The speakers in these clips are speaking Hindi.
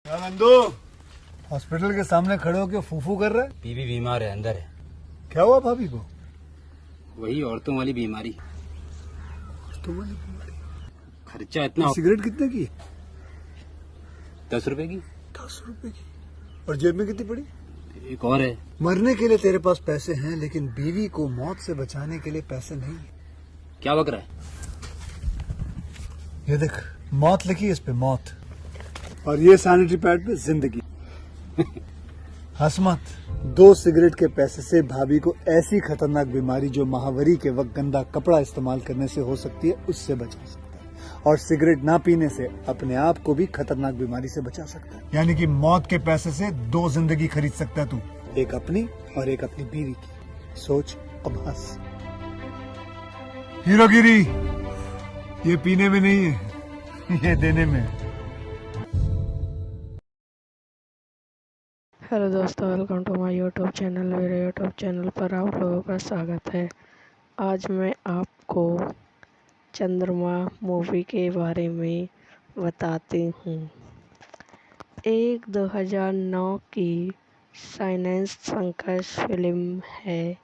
क्या नंदू हॉस्पिटल के सामने खड़े होकर फूफू कर रहा है? बीवी बीमार है, अंदर है। क्या हुआ भाभी को? वही औरतों वाली बीमारी। तुम्हारी बीमारी? खर्चा इतना। सिगरेट कितने की? 10 रुपए की। 10 रुपए की। और जेब में कितनी पड़ी? एक और है। मरने के लिए तेरे पास पैसे हैं, लेकिन बीवी को मौत से बचाने के लिए पैसे नहीं है। क्या बक रहा है? ये देख, मौत लिखी है इस पे, मौत। और ये सैनिटरी पैड पे जिंदगी। हंस मत। 2 सिगरेट के पैसे से भाभी को ऐसी खतरनाक बीमारी जो महावरी के वक्त गंदा कपड़ा इस्तेमाल करने से हो सकती है, उससे बचा सकता है। और सिगरेट ना पीने से अपने आप को भी खतरनाक बीमारी से बचा सकता है। यानी कि मौत के पैसे से 2 जिंदगी खरीद सकता है तू, एक अपनी और एक अपनी बीवी की। सोच, अब हंस। हीरोगिरी ये पीने में नहीं है, ये देने में है। हेलो दोस्तों, welcome to my YouTube channel. मेरे यूट्यूब चैनल पर आप लोगों का स्वागत है। आज मैं आपको चंद्रमा मूवी के बारे में बताती हूँ। एक 2009 की साइंस फिक्शन फिल्म है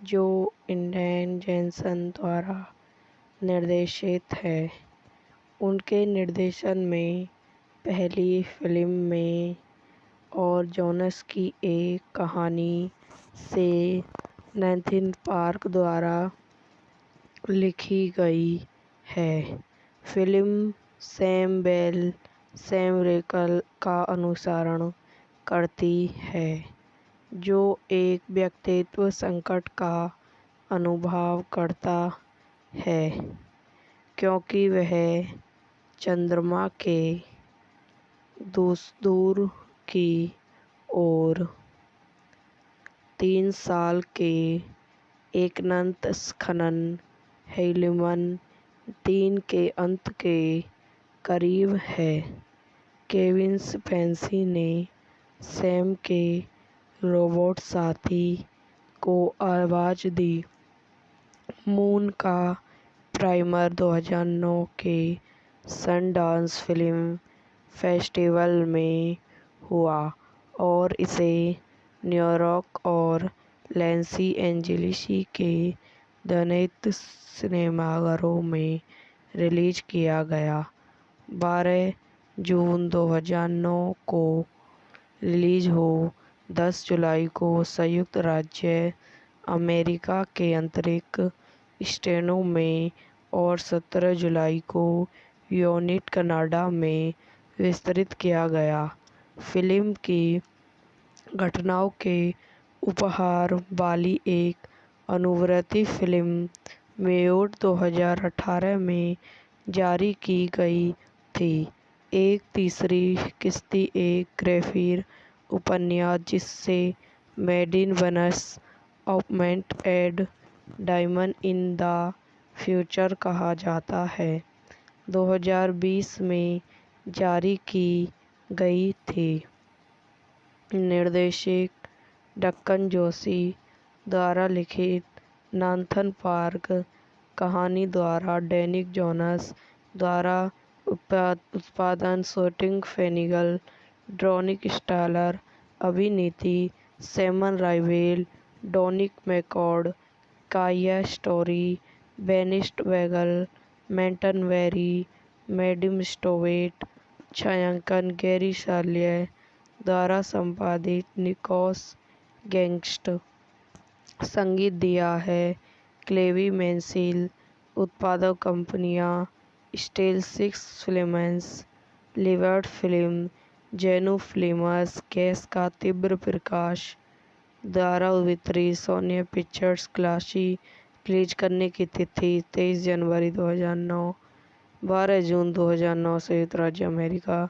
जो इंडियन जैनसन द्वारा निर्देशित है। उनके निर्देशन में पहली फिल्म में और जोनस की एक कहानी से नैथिन पार्क द्वारा लिखी गई है। फिल्म सैम बेल, सैम रेकल का अनुसरण करती है, जो एक व्यक्तित्व संकट का अनुभव करता है क्योंकि वह चंद्रमा के दूर की ओर 3 साल के एकनंत खनन हेलिमन 3 के अंत के करीब है। केविन स्पेसी ने सैम के रोबोट साथी को आवाज़ दी। मून का प्राइमर 2009 के सनडांस फिल्म फेस्टिवल में हुआ और इसे न्यूयॉर्क और लॉस एंजेलिस के दैनिक सिनेमाघरों में रिलीज किया गया। 12 जून 2009 को रिलीज हो 10 जुलाई को संयुक्त राज्य अमेरिका के अंतरिक्ष स्टेशनों में और 17 जुलाई को यूनिट कनाडा में विस्तृत किया गया। फिल्म की घटनाओं के उपहार वाली एक अनुवर्ती फिल्म मेयोट 2018 में जारी की गई थी। एक तीसरी किस्ती एक ग्राफिक उपन्यास जिसे मेड इन वेनस ऑपमेंट add diamond in the future कहा जाता है, 2020 में जारी की गई थी। निर्देशक डक्कन जोशी द्वारा लिखित नैथन पार्क, कहानी द्वारा डैनिक जोनस द्वारा उत्पादन शूटिंग फेनिगल, ड्रोनिक स्टालर, अभिनीति सैमन राइवेल, डोनिक मैकॉर्ड, काया स्टोरी, बेनिस्ट वेगल, मेंटन वेरी, मैडम स्टोवेट, छायांकन गैरी साल्ये द्वारा संपादित निकोस गैंगस्ट। संगीत दिया है क्लेवी मेंसिल। उत्पादक कंपनियां स्टेल सिक्स फिल्म्स, लिवर्ट फिल्म, जेनू फिल्म्स, गैस का तीव्र प्रकाश द्वारा वितरित सोनी पिक्चर्स। क्लासी रिलीज करने की तिथि 23 जनवरी 2009, 12 जून 2009 संयुक्त राज्य अमेरिका,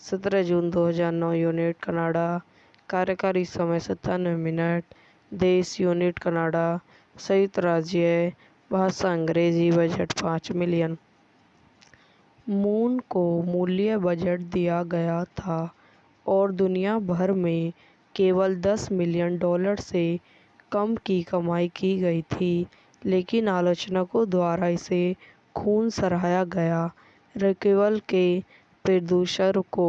17 जून 2009 यूनिट कनाडा। कार्यकारी समय 97 मिनट। देश यूनिट कनाडा, संयुक्त राज्य, भाषा अंग्रेजी। Budget 5 million. मून को मूल्य बजट दिया गया था और दुनिया भर में केवल $10 मिलियन से कम की कमाई की गई थी, लेकिन आलोचकों द्वारा इसे खूब सराहा गया। रिक्वेल के प्रोड्यूसर को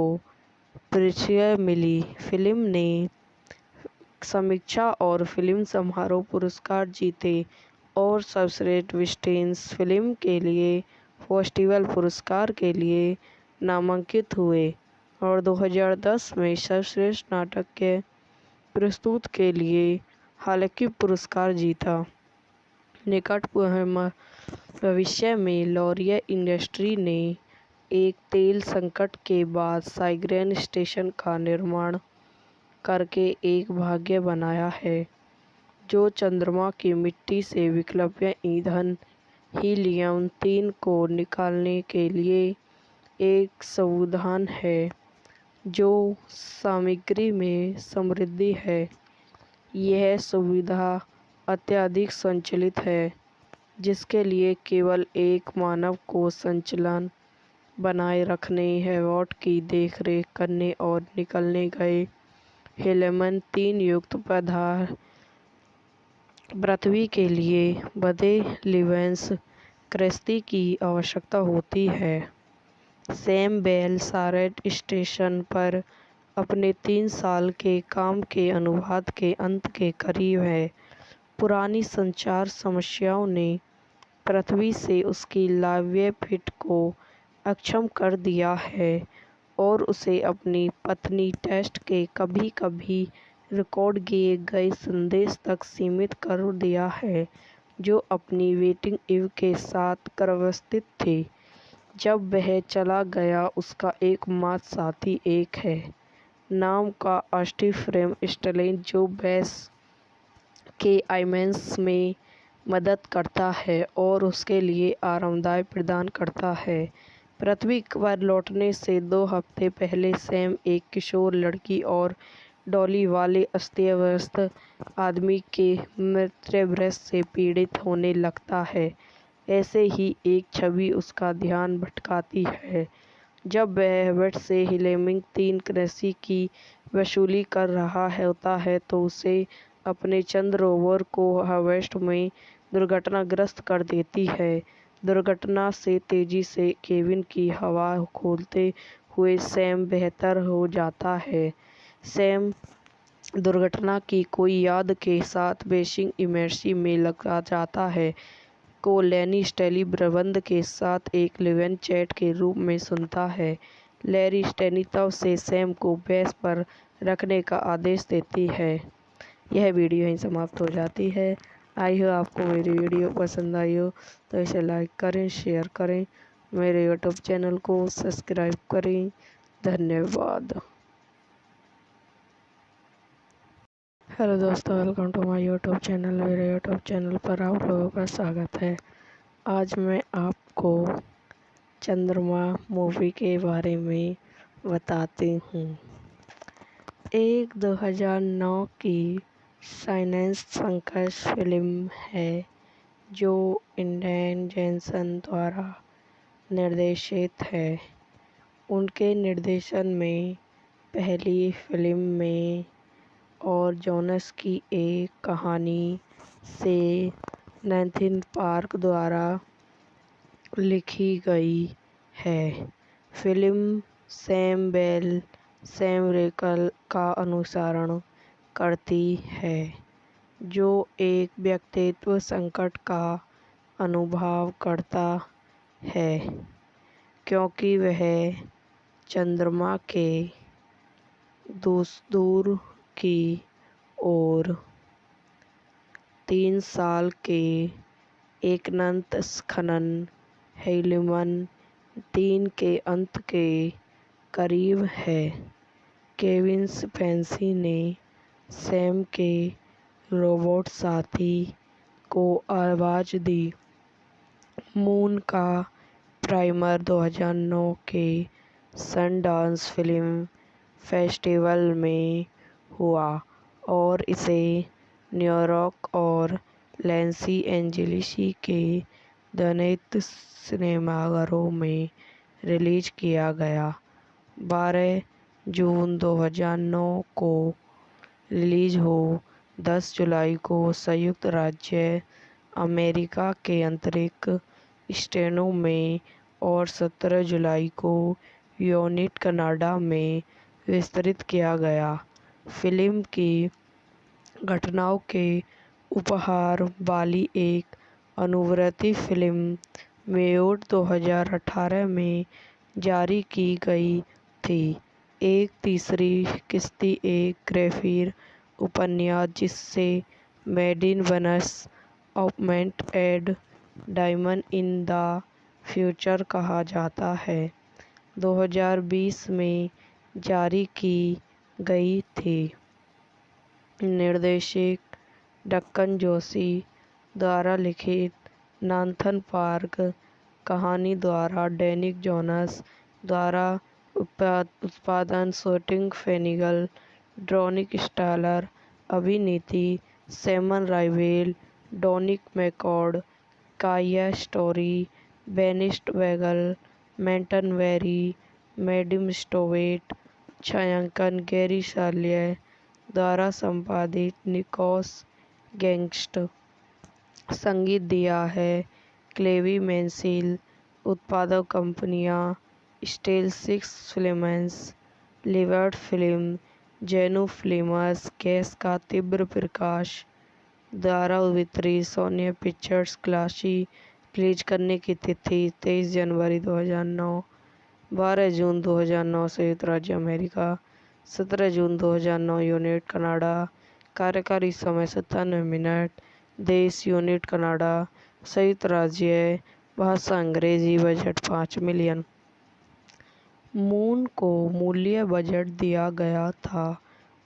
परिचय मिली। फिल्म ने समीक्षा और फिल्म समारोह पुरस्कार जीते और सर्वश्रेष्ठ वेस्टर्न फिल्म के लिए फेस्टिवल पुरस्कार के लिए नामांकित हुए और 2010 में सर्वश्रेष्ठ नाटक के प्रस्तुत के लिए हालांकि पुरस्कार जीता। निकट भविष्य में लॉरिया इंडस्ट्री ने एक तेल संकट के बाद साइग्रेन स्टेशन का निर्माण करके एक भाग्य बनाया है, जो चंद्रमा की मिट्टी से विकल्प ईंधन हीलियम-3 को निकालने के लिए एक समाधान है, जो सामग्री में समृद्ध है। यह सुविधा अत्यधिक संचालित है, जिसके लिए केवल एक मानव को संचालन बनाए रखने, हैवॉट की देखरेख करने और निकालने गए हीलियम-3 युक्त पदार्थ पृथ्वी के लिए बड़े लिवेंस कृषि की आवश्यकता होती है। सैम बेल सारेट स्टेशन पर अपने 3 साल के काम के अनुवाद के अंत के करीब है। पुरानी संचार समस्याओं ने पृथ्वी से उसकी लाइवलीहुड को अक्षम कर दिया है और उसे अपनी पत्नी टेस्ट के कभी-कभी रिकॉर्ड किए गए संदेश तक सीमित कर दिया है, जो अपनी वेटिंग इव के साथ व्यवस्थित थे। जब वह चला गया, उसका एकमात्र साथी एक है नाम का अस्टी फ्रेम स्टेलन, जो बेस के आईमेंस में मदद करता है और उसके लिए आरामदायक प्रदान करता है। पृथ्वी पर लौटने से 2 हफ्ते पहले सैम एक किशोर लड़की और डॉली वाले अस्त-व्यस्त आदमी के मृतदेह से पीड़ित होने लगता है। ऐसे ही एक छवि उसका ध्यान भटकाती है। जब वह वेट से हीलियम-3 कृषि की वसूली कर रहा होता है तो उसे अपने चंद्र रोवर को हार्वेस्ट में दुर्घटनाग्रस्त कर देती है। दुर्घटना से तेजी से केबिन की हवा खोलते हुए सैम बेहतर हो जाता है। सैम दुर्घटना की कोई याद के साथ बेसिक इमर्सी में लगा जाता है को लैरी स्टैली प्रबंध के साथ एक लिव-इन चैट के रूप में सुनता है। लैरी स्टैली तब से सैम को बेस पर रखने का आदेश देती है। यह वीडियो यहीं समाप्त हो जाती है। आई हो आपको मेरी वीडियो पसंद आई हो तो इसे लाइक करें, शेयर करें, मेरे यूट्यूब चैनल को सब्सक्राइब करें। धन्यवाद। हेलो दोस्तों, welcome to my YouTube channel. मेरे यूट्यूब चैनल पर आप लोगों का स्वागत है। आज मैं आपको चंद्रमा मूवी के बारे में बताती हूँ। एक 2009 की साइंस फिक्शन फिल्म है जो एंड्रयू जेनसन द्वारा निर्देशित है। उनके निर्देशन में पहली फिल्म में और जोनस की एक कहानी से नैथन पार्क द्वारा लिखी गई है। फिल्म सैम बेल सैम रेकल का अनुसरण करती है, जो एक व्यक्तित्व संकट का अनुभव करता है क्योंकि वह चंद्रमा के दूर की ओर 3 साल के अनंत खनन हीलियम-3 के अंत के करीब है। केविन स्पेसी ने सैम के रोबोट साथी को आवाज दी। मून का प्रीमियर 2009 के सनडांस फिल्म फेस्टिवल में हुआ और इसे न्यूयॉर्क और लॉस एंजेलिस के द्वैत सिनेमाघरों में रिलीज किया गया। 12 जून 2009 को रिलीज हो 10 जुलाई को संयुक्त राज्य अमेरिका के अंतरिक्ष स्टेशनों में और 17 जुलाई को यूनाइटेड कनाडा में विस्तृत किया गया। फिल्म की घटनाओं के उपहार वाली एक अनुवर्ती फिल्म मेयूट 2018 में जारी की गई थी। एक तीसरी किस्ती एक ग्राफिक उपन्यास जिसे मेड इन वेनस ऑपमेंट add diamond in the future कहा जाता है, 2020 में जारी की गई थी। निर्देशक डक्कन जोशी द्वारा लिखित नाथन पार्क, कहानी द्वारा डेनिक जोनास द्वारा उत्पादन शूटिंग फेनिगल, ड्रोनिक स्टालर, अभिनीति सैमन राइवेल, डोनिक मैकॉर्ड, काया स्टोरी, बेनिस्ट वेगल, मेंटन वेरी, मैडम स्टोवेट, छायांकन गैरी साल्ये द्वारा संपादित निकोस गैंगस्ट। संगीत दिया है क्लेवी मेंसिल। उत्पादक कंपनियां स्टेल सिक्स फिल्म्स, लिवर्ट फिल्म, जेनू फिल्म्स, गैस का तीव्र प्रकाश द्वारा वितरित। सोनी पिक्चर्स क्लासी रिलीज करने की तिथि 23 जनवरी 2009, 12 जून 2009 संयुक्त राज्य अमेरिका, 17 जून 2009 यूनिट कनाडा। कार्यकारी समय 97 मिनट। देश यूनिट कनाडा, संयुक्त राज्य, भाषा अंग्रेजी। Budget 5 million. मून को मूल्य बजट दिया गया था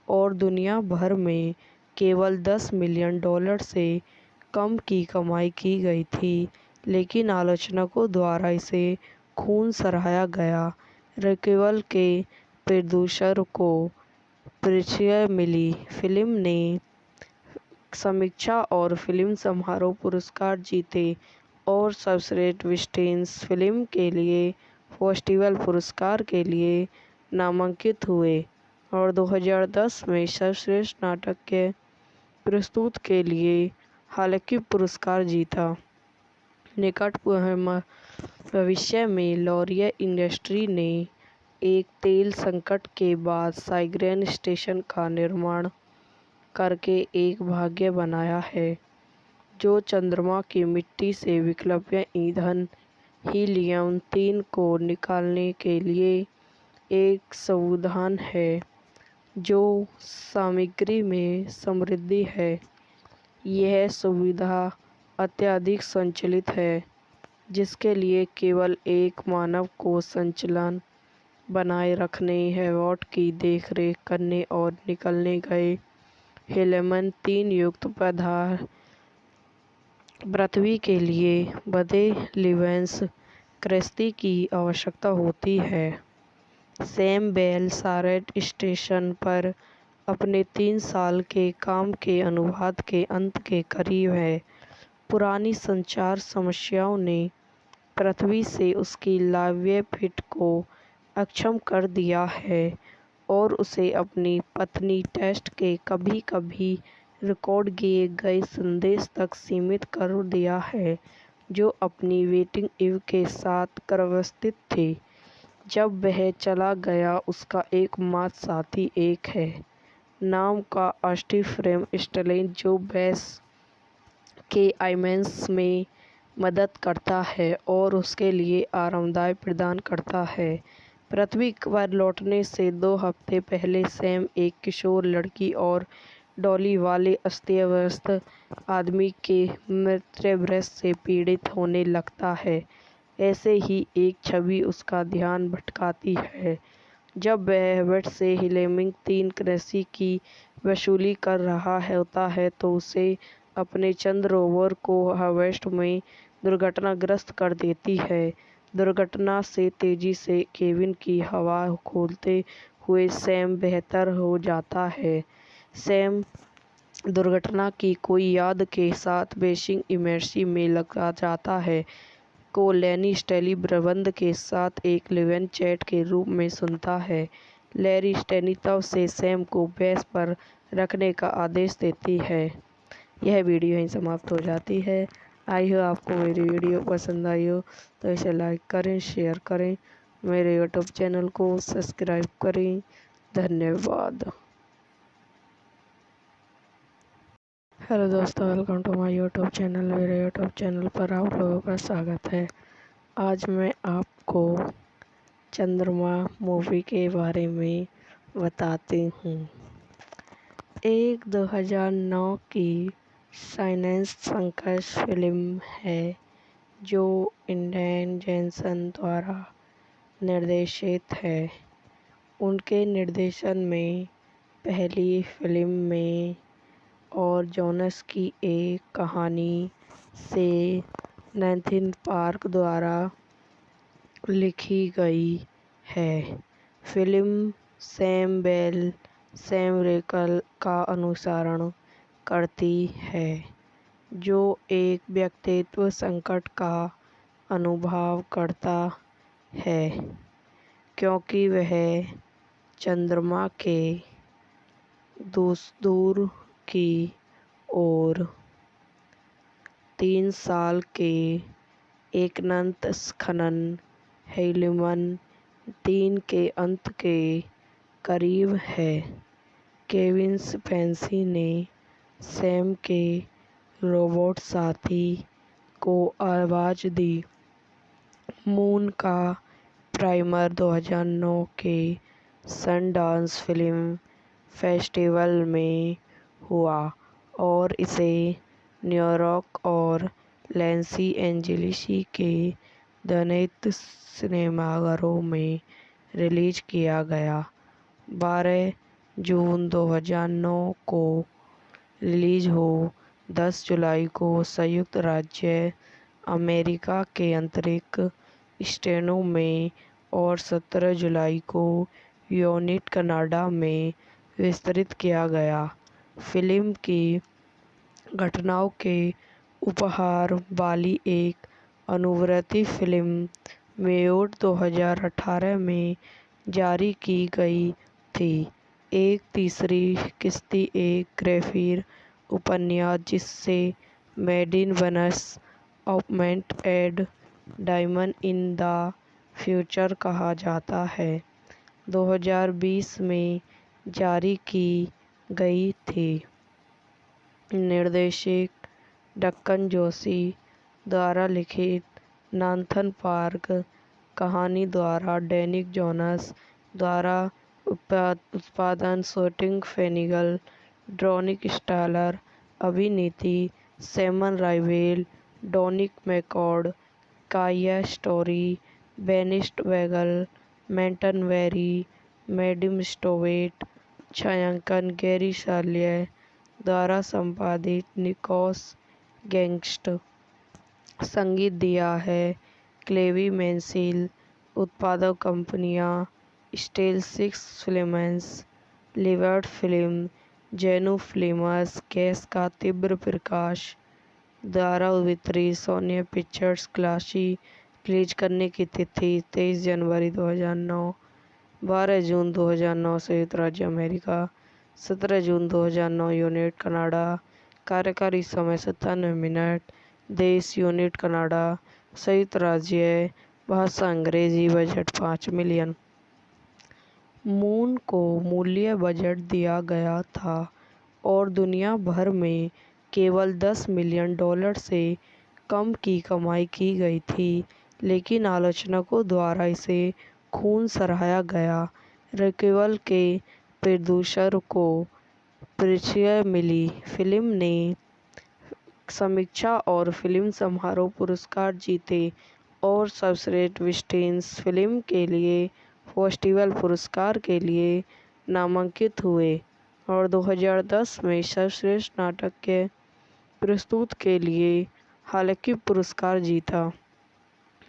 और दुनिया भर में केवल $10 मिलियन से कम की कमाई की गई थी, लेकिन आलोचकों द्वारा इसे खूब सराहा गया। रिक्वेल के प्रोड्यूसर को प्रशंसा मिली। फिल्म ने समीक्षा और फिल्म समारोह पुरस्कार जीते और सर्वश्रेष्ठ विस्टेंस फिल्म के लिए फेस्टिवल पुरस्कार के लिए नामांकित हुए और 2010 में सर्वश्रेष्ठ नाटक के प्रस्तुत के लिए हालांकि पुरस्कार जीता। निकट भविष्य में लॉरिया इंडस्ट्री ने एक तेल संकट के बाद साइग्रेन स्टेशन का निर्माण करके एक भाग्य बनाया है, जो चंद्रमा की मिट्टी से विकल्प ईंधन हीलियम-3 को निकालने के लिए एक समाधान है जो सामग्री में समृद्ध है। यह सुविधा अत्यधिक संचालित है, जिसके लिए केवल एक मानव को संचालन बनाए रखने, हैवॉट की देखरेख करने और निकालने गए हीलियम-3 युक्त पदार्थ पृथ्वी के लिए बड़े लिवेंस कृषि की आवश्यकता होती है। सैम बेल सारेट स्टेशन पर अपने 3 साल के काम के अनुबंध के अंत के करीब है। पुरानी संचार समस्याओं ने पृथ्वी से उसकी लाइवलीहुड को अक्षम कर दिया है और उसे अपनी पत्नी टेस्ट के कभी-कभी रिकॉर्ड किए गए संदेश तक सीमित कर दिया है, जो अपनी वेटिंग इव के साथ गर्भावस्थित थी। जब वह चला गया, उसका एकमात्र साथी एक है नाम का स्टीफन स्टेलन, जो बेस के आईमेंस में मदद करता है और उसके लिए आरामदायक प्रदान करता है। पृथ्वी पर लौटने से 2 हफ्ते पहले सैम एक किशोर लड़की और डॉली वाले अस्त-व्यस्त आदमी के मृतभ्रंश से पीड़ित होने लगता है। ऐसे ही एक छवि उसका ध्यान भटकाती है। जब वह हैवॉट से हीलियम-3 कृषि की वसूली कर रहा होता है तो उसे अपने चंद्र रोवर को हैवॉट में दुर्घटनाग्रस्त कर देती है। दुर्घटना से तेजी से केबिन की हवा खोलते हुए सैम बेहतर हो जाता है। सैम दुर्घटना की कोई याद के साथ बेसिक इमर्सी में लगा जाता है को लैरी स्टेली प्रबंध के साथ एक लिव-इन चैट के रूप में सुनता है। लैरी स्टेली तब से सैम को बेस पर रखने का आदेश देती है। यह वीडियो यहीं समाप्त हो जाती है। आई हो आपको मेरी वीडियो पसंद आई हो तो इसे लाइक करें, शेयर करें, मेरे यूट्यूब चैनल को सब्सक्राइब करें। धन्यवाद। हेलो दोस्तों, welcome to my YouTube channel. मेरे यूट्यूब चैनल पर आप लोगों का स्वागत है। आज मैं आपको चंद्रमा मूवी के बारे में बताती हूँ। एक 2009 की साइंस फिक्शन फिल्म है जो एंडन जैक्सन द्वारा निर्देशित है। उनके निर्देशन में पहली फिल्म में और जोनस की एक कहानी से नैथन पार्क द्वारा लिखी गई है। फिल्म सैम बेल सैम रेकल का अनुसरण करती है, जो एक व्यक्तित्व संकट का अनुभव करता है क्योंकि वह चंद्रमा के दूर की ओर 3 साल के अनंत खनन हेलिमन 3 के अंत के करीब है। केविन स्पेसी ने सैम के रोबोट साथी को आवाज़ दी। मून का प्राइमर 2009 के सनडांस फिल्म फेस्टिवल में हुआ और इसे न्यूयॉर्क और लॉस एंजेलिस के ध्वनित सिनेमाघरों में रिलीज किया गया। 12 जून 2009 को रिलीज हो 10 जुलाई को संयुक्त राज्य अमेरिका के अंतरिक्ष स्टेशनों में और 17 जुलाई को यूनिट कनाडा में वितरित किया गया। फिल्म की घटनाओं के उपहार वाली एक अनुवर्ती फिल्म मेयोट 2018 में जारी की गई थी। एक तीसरी किस्त एक ग्राफिक उपन्यास जिसे मेड इन वेनस ऑपमेंट add diamond in the future कहा जाता है, 2020 में जारी की गई थी। निर्देशक डक्कन जोशी द्वारा लिखित नाथन पार्क कहानी द्वारा डैनिक जोनास द्वारा उत्पादन शूटिंग फेनिगल ड्रोनिक स्टालर अभिनीति सैमन राइवेल डोनिक मैकॉर्ड काया स्टोरी बेनिस्ट वेगल मेंटन वेरी मैडम स्टोवेट छायांकन गैरी साल्ये द्वारा संपादित निकोस गैंगस्ट। संगीत दिया है क्लेवी मैंसिल। उत्पादक कंपनियां स्टेल सिक्स फिल्म्स, लिवर्ट फिल्म, जेनू फिल्म्स, गैस का तीव्र प्रकाश द्वारा वितरित सोनी पिक्चर्स। क्लासी रिलीज करने की तिथि 23 जनवरी 2009, 12 जून 2009 संयुक्त राज्य अमेरिका, 17 जून 2009 यूनिट कनाडा। कार्यकारी समय 97 मिनट। देश यूनिट कनाडा, संयुक्त राज्य, भाषा अंग्रेजी। Budget 5 million. मून को मूल्य बजट दिया गया था और दुनिया भर में केवल $10 मिलियन से कम की कमाई की गई थी, लेकिन आलोचकों द्वारा इसे खूब सराहा गया। रेक्वेल के प्रोड्यूसर को प्रशंसा मिली। फिल्म ने समीक्षा और फिल्म समारोह पुरस्कार जीते और सर्वश्रेष्ठ वेस्टर्न फिल्म के लिए फेस्टिवल पुरस्कार के लिए नामांकित हुए और 2010 में सर्वश्रेष्ठ नाटक के प्रस्तुत के लिए हालांकि पुरस्कार जीता।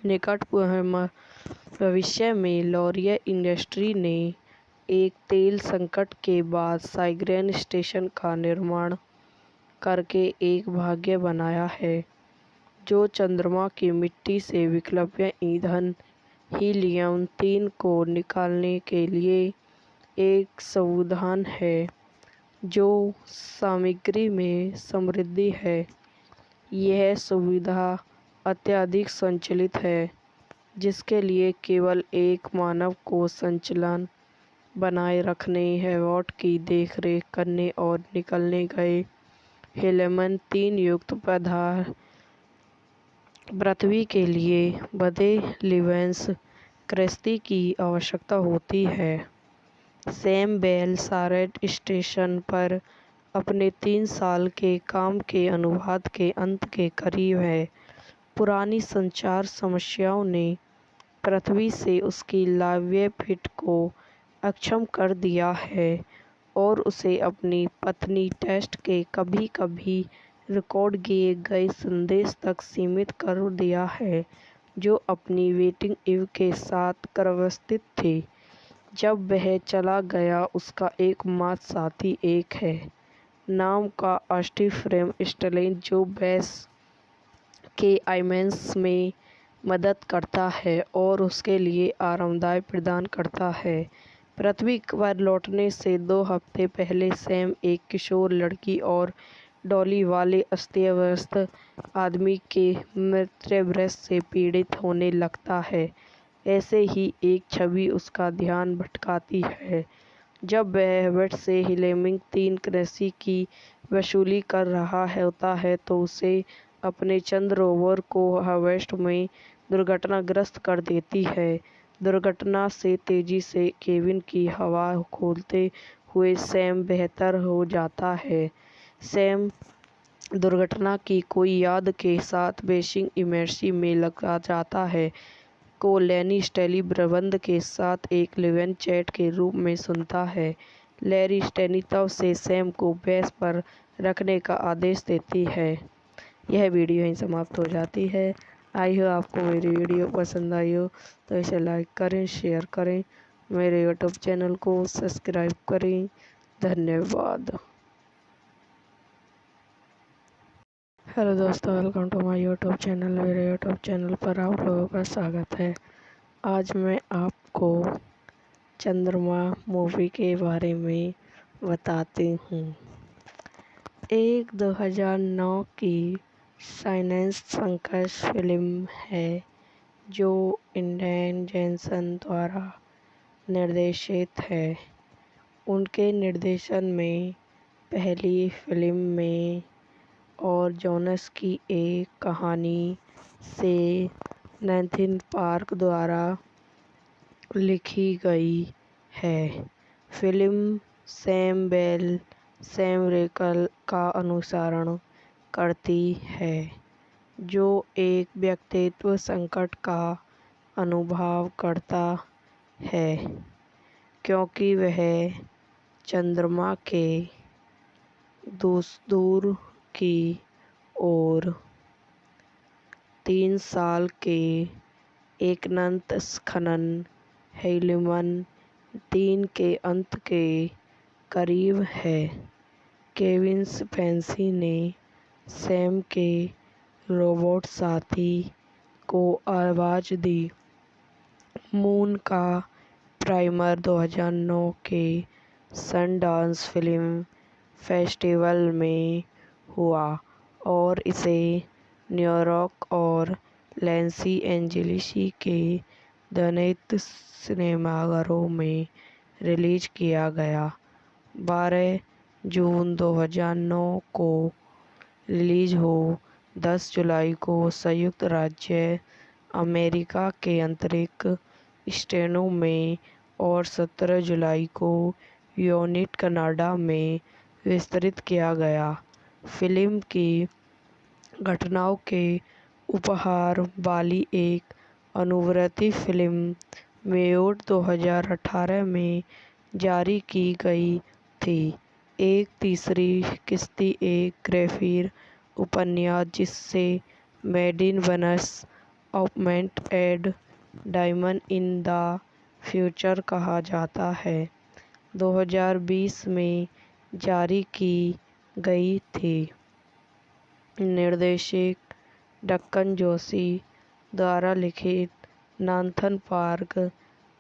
निकट भविष्य में लॉरिया इंडस्ट्री ने एक तेल संकट के बाद साइग्रेन स्टेशन का निर्माण करके एक भाग्य बनाया है, जो चंद्रमा की मिट्टी से विकल्प ईंधन हीलियम-3 को निकालने के लिए एक समाधान है जो सामग्री में समृद्ध है। यह सुविधा अत्यधिक संचालित है, जिसके लिए केवल एक मानव को संचालन बनाए रखने, हैवॉट की देखरेख करने और निकलने गए। हेलेमन 3 युक्त पृथ्वी के लिए बधे लिवेंस कृषि की आवश्यकता होती है। सैम बेल सारेट स्टेशन पर अपने 3 साल के काम के अनुवाद के अंत के करीब है। पुरानी संचार समस्याओं ने पृथ्वी से उसकी लाइवलीहुड को अक्षम कर दिया है और उसे अपनी पत्नी टेस्ट के कभी-कभी रिकॉर्ड किए गए संदेश तक सीमित कर दिया है, जो अपनी वेटिंग इव के साथ व्यवस्थित थे। जब वह चला गया, उसका एकमात्र साथी एक है नाम का अस्थि फ्रेम स्टेलेन, जो बेस के आइमेंस में मदद करता है और उसके लिए आरामदायक प्रदान करता है। पृथ्वी पर लौटने से 2 हफ्ते पहले सैम एक किशोर लड़की और डॉली वाले अस्त-व्यस्त आदमी के मृतदेह से पीड़ित होने लगता है। ऐसे ही एक छवि उसका ध्यान भटकाती है। जब वह हैवॉट से हेलेमिंग 3 कृषि की वसूली कर रहा होता है तो उसे अपने चंद रोवर को हैवॉट में दुर्घटनाग्रस्त कर देती है। दुर्घटना से तेजी से केबिन की हवा खोलते हुए सैम बेहतर हो जाता है। सैम दुर्घटना की कोई याद के साथ बेसिंग इमर्सी में लगा जाता है को लैरी स्टैली प्रबंध के साथ एक लिवन चैट के रूप में सुनता है। लैरी स्टैली तब से सैम को बेस पर रखने का आदेश देती है। यह वीडियो यहीं समाप्त हो जाती है। आई हो आपको मेरी वीडियो पसंद आई हो तो इसे लाइक करें, शेयर करें, मेरे यूट्यूब चैनल को सब्सक्राइब करें। धन्यवाद। हेलो दोस्तों, welcome to my YouTube channel. मेरे यूट्यूब चैनल पर आप लोगों का स्वागत है। आज मैं आपको चंद्रमा मूवी के बारे में बताती हूँ। एक 2009 की साइंस फिक्शन फिल्म है जो एंड्रयू जेनसन द्वारा निर्देशित है। उनके निर्देशन में पहली फिल्म में और जोनस की एक कहानी से नैथन पार्क द्वारा लिखी गई है। फिल्म सैम बेल सैम रेकल का अनुसरण करती है, जो एक व्यक्तित्व संकट का अनुभव करता है क्योंकि वह चंद्रमा के दूर की ओर 3 साल के अनंत खनन हेलेमन 3 के अंत के करीब है। केविन स्पेसी ने सैम के रोबोट साथी को आवाज दी। मून का प्रीमियर 2009 के सनडांस फिल्म फेस्टिवल में हुआ और इसे न्यूयॉर्क और लॉस एंजेलिस के 19 सिनेमाघरों में रिलीज किया गया। 12 जून 2009 को रिलीज हो 10 जुलाई को संयुक्त राज्य अमेरिका के अंतरिक्ष स्टेटों में और 17 जुलाई को यूनाइटेड कनाडा में वितरित किया गया। फिल्म की घटनाओं के उपहार वाली एक अनुवर्ती फिल्म मेयोड 2018 में जारी की गई थी। एक तीसरी किस्त एक ग्राफिक उपन्यास जिसे मेड इन वेनस ऑपमेंट add diamond in the future कहा जाता है, 2020 में जारी की गई थी। निर्देशक डक्कन जोशी द्वारा लिखित नाथन पार्क,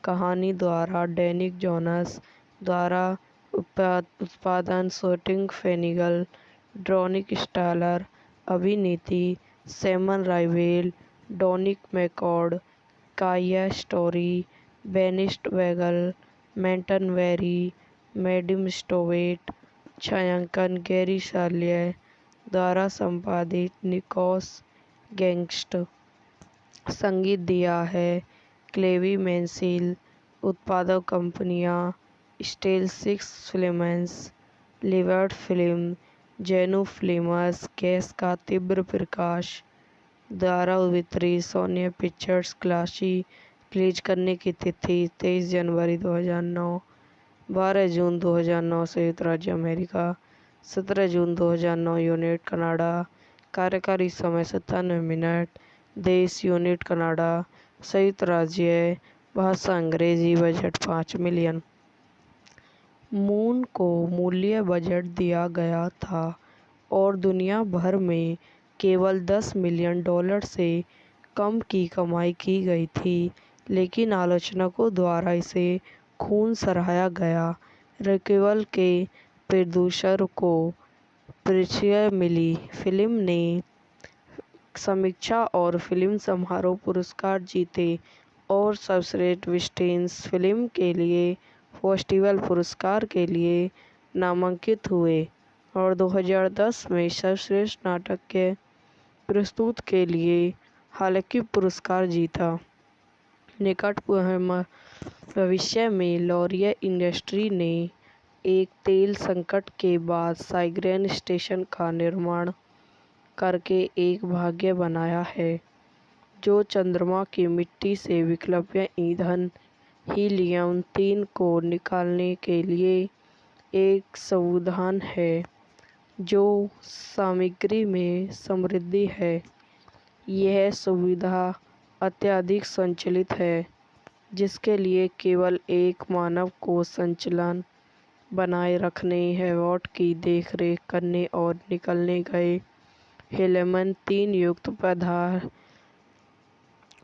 कहानी द्वारा डैनिक जोनास द्वारा उत्पादन शूटिंग फेनिगल, ड्रोनिक स्टालर, अभिनीति सैमन राइवेल, डोनिक मैकॉर्ड, काया स्टोरी, बेनिस्ट वेगल, मेंटन वेरी, मैडम स्टोवेट, छायांकन गैरी शाल्य द्वारा संपादित निकोस गैंगस्ट। संगीत दिया है क्लेवी मेंसिल। उत्पादक कंपनियां स्टेल सिक्स फिल्म्स, लिवर्ट फिल्म, जेनू फिल्म्स, गैस का तीव्र प्रकाश द्वारा वितरित। सोनी पिक्चर्स। क्लासी रिलीज करने की तिथि 23 जनवरी 2009, 12 जून 2009 संयुक्त राज्य अमेरिका, 17 जून 2009 यूनिट कनाडा। कार्यकारी समय 97 मिनट। देश यूनिट कनाडा, संयुक्त राज्य, भाषा अंग्रेजी। Budget 5 million. मून को मूल्य बजट दिया गया था और दुनिया भर में केवल $10 मिलियन से कम की कमाई की गई थी, लेकिन आलोचकों द्वारा इसे खून सराहा गया। रिक्वेल के प्रोड्यूसर को प्रशंसा मिली। फिल्म ने समीक्षा और फिल्म समारोह पुरस्कार जीते और सर्वश्रेष्ठ वेस्टर्न फिल्म के लिए फेस्टिवल पुरस्कार के लिए नामांकित हुए और 2010 में सर्वश्रेष्ठ नाटक के प्रस्तुत के लिए हालांकि पुरस्कार जीता। निकट भविष्य में लॉरिया इंडस्ट्री ने एक तेल संकट के बाद साइग्रेन स्टेशन का निर्माण करके एक भाग्य बनाया है जो चंद्रमा की मिट्टी से विकल्प ईंधन हीलियम-3 को निकालने के लिए एक समाधान है जो सामग्री में समृद्ध है। यह सुविधा अत्यधिक संचालित है, जिसके लिए केवल एक मानव को संचालन बनाए रखने, हैवॉट की देखरेख करने और निकाले गए हीलियम-3 युक्त पदार्थ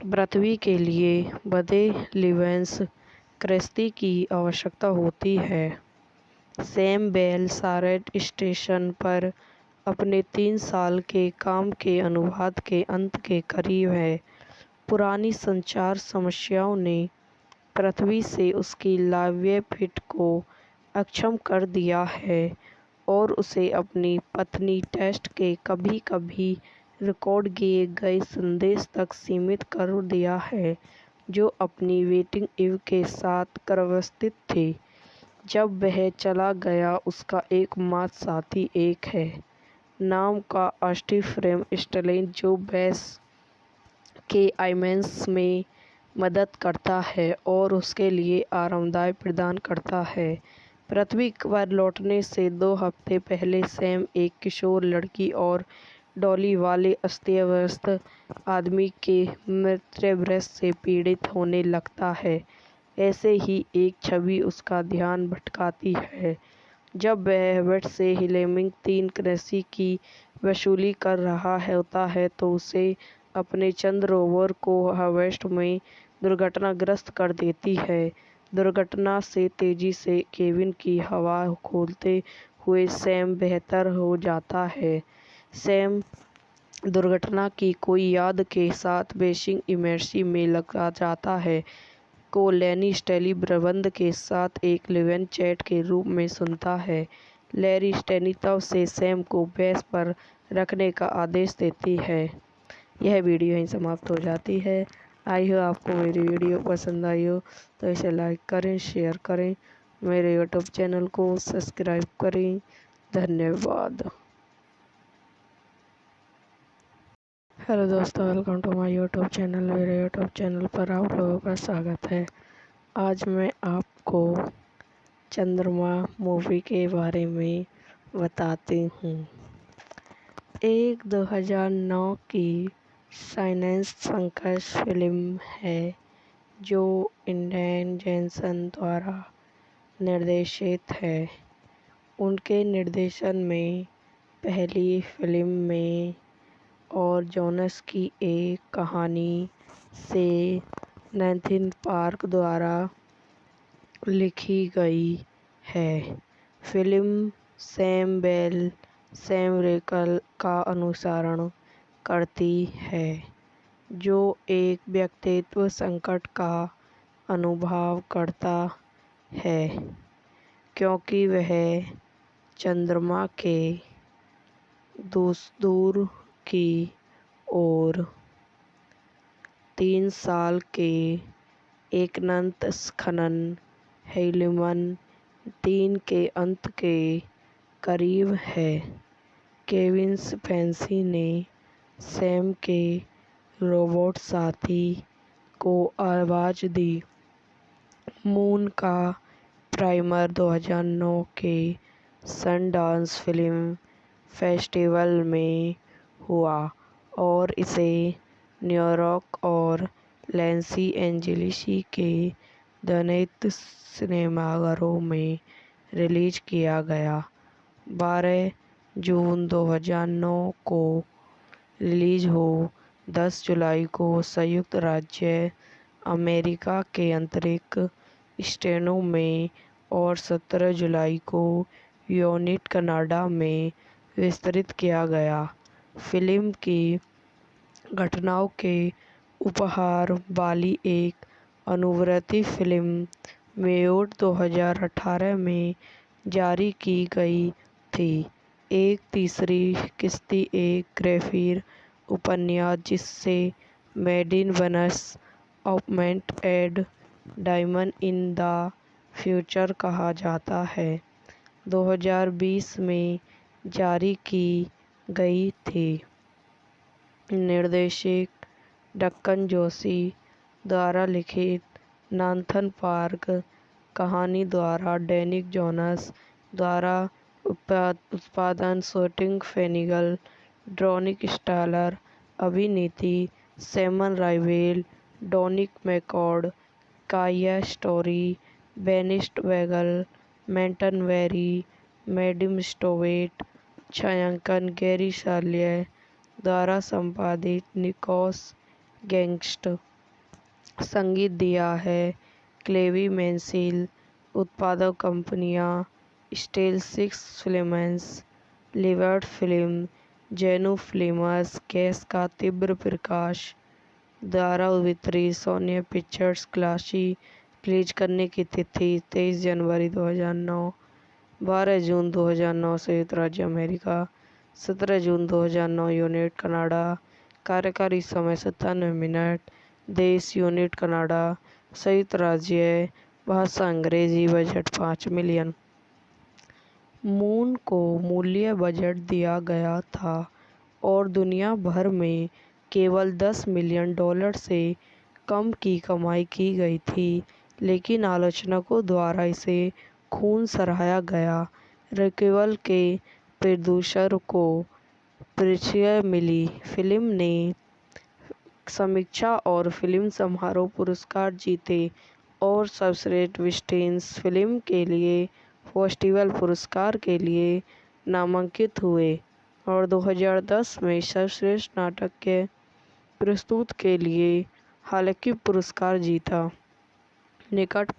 पृथ्वी के लिए बड़े लिवेंस कृषि की आवश्यकता होती है। सैम बेल सारेट स्टेशन पर अपने 3 साल के काम के अनुबंध के अंत के करीब है। पुरानी संचार समस्याओं ने पृथ्वी से उसकी लाइवलीहुड को अक्षम कर दिया है और उसे अपनी पत्नी टेस्ट के कभी-कभी रिकॉर्ड किए गए संदेश तक सीमित कर दिया है, जो अपनी डेटिंग इव के साथ गर्भवती थी। जब वह चला गया, उसका एकमात्र साथी एक है नाम का स्टीफन स्टेलन, जो बेस के आईएमएस में मदद करता है और उसके लिए आरामदायक प्रदान करता है। पृथ्वी पर लौटने से 2 हफ्ते पहले सैम एक किशोर लड़की और डॉली वाले अस्तव्यस्त आदमी के मृतदेह से पीड़ित होने लगता है। ऐसे ही एक छवि उसका ध्यान भटकाती है। जब वह हैवॉट से हीलियम-3 कृषि की वसूली कर रहा होता है तो उसे अपने चंद्र रोवर को हैवॉट में दुर्घटनाग्रस्त कर देती है। दुर्घटना से तेजी से केबिन की हवा खोलते हुए सैम बेहतर हो जाता है। सैम दुर्घटना की कोई याद के साथ बेसिक इमर्सी में लगा जाता है को लैरी स्टेली प्रबंध के साथ एक लिव-इन चैट के रूप में सुनता है। लैरी स्टेली तब से सैम को बेस पर रखने का आदेश देती है। यह वीडियो यहीं समाप्त हो जाती है। आई हो आपको मेरी वीडियो पसंद आई हो तो इसे लाइक करें, शेयर करें, मेरे यूट्यूब चैनल को सब्सक्राइब करें। धन्यवाद। हेलो दोस्तों, welcome to my YouTube channel. मेरे यूट्यूब चैनल पर आप लोगों का स्वागत है। आज मैं आपको चंद्रमा मूवी के बारे में बताती हूँ। एक 2009 की साइंस फिक्शन फिल्म है जो एंड्रयू जेनसन द्वारा निर्देशित है। उनके निर्देशन में पहली फिल्म में और जोनस की एक कहानी से नैथन पार्क द्वारा लिखी गई है। फिल्म सैम बेल, सैम रिकल का अनुसरण करती है, जो एक व्यक्तित्व संकट का अनुभव करता है, क्योंकि वह चंद्रमा के दूर की ओर 3 साल के एकनंत खनन हेलिमन 3 के अंत के करीब है। केविन स्पेसी ने सैम के रोबोट साथी को आवाज दी। मून का प्राइमर 2009 के सनडांस फिल्म फेस्टिवल में हुआ और इसे न्यूयॉर्क और लॉस एंजिल्स के ध्वनित सिनेमाघरों में रिलीज किया गया। 12 जून 2009 को रिलीज हो 10 जुलाई को संयुक्त राज्य अमेरिका के अंतरिक्ष स्टेशनों में और 17 जुलाई को यूनिट कनाडा में वितरित किया गया। फिल्म की घटनाओं के उपहार वाली एक अनुवर्ती फिल्म म्यूट 2018 में जारी की गई थी। एक तीसरी किस्त एक ग्राफिक उपन्यास जिसे मेड इन वेनस ऑपमेंट add diamond in the future कहा जाता है, 2020 में जारी की गई थी। निर्देशक डक्कन जोशी द्वारा लिखित नाथन पार्क, कहानी द्वारा डेनिक जोनास द्वारा उत्पादन शूटिंग फेनिगल, ड्रोनिक स्टालर, अभिनीति सैमन राइवेल, डोनिक मैकॉर्ड, काया स्टोरी, बेनिस्ट वेगल, मेंटन वेरी, मैडम स्टोवेट, छायांकन गैरी साल्ये द्वारा संपादित निकोस गैंगस्ट। संगीत दिया है क्लेवी मेंसिल। उत्पादक कंपनियां स्टेल सिक्स फिल्म्स, लिबर्ट फिल्म, जेनू फिल्म्स, गैस का तीव्र प्रकाश द्वारा वितरित। सोनी पिक्चर्स। क्लासी रिलीज करने की तिथि 23 जनवरी 2009, 12 जून 2009 संयुक्त राज्य अमेरिका, 17 जून 2009 यूनिट कनाडा। कार्यकारी समय 97 मिनट। देश यूनिट कनाडा, संयुक्त राज्य, भाषा अंग्रेजी। Budget 5 million. मून को मूल्य बजट दिया गया था और दुनिया भर में केवल $10 मिलियन से कम की कमाई की गई थी, लेकिन आलोचकों द्वारा इसे खूब सराहा गया। रिक्वेल के प्रोड्यूसर को प्रशंसा मिली। फिल्म ने समीक्षा और फिल्म समारोह पुरस्कार जीते और सर्वश्रेष्ठ वेस्टर्न फिल्म के लिए फेस्टिवल पुरस्कार के लिए नामांकित हुए और 2010 में सर्वश्रेष्ठ नाटक के प्रस्तुत के लिए हालांकि पुरस्कार जीता। निकट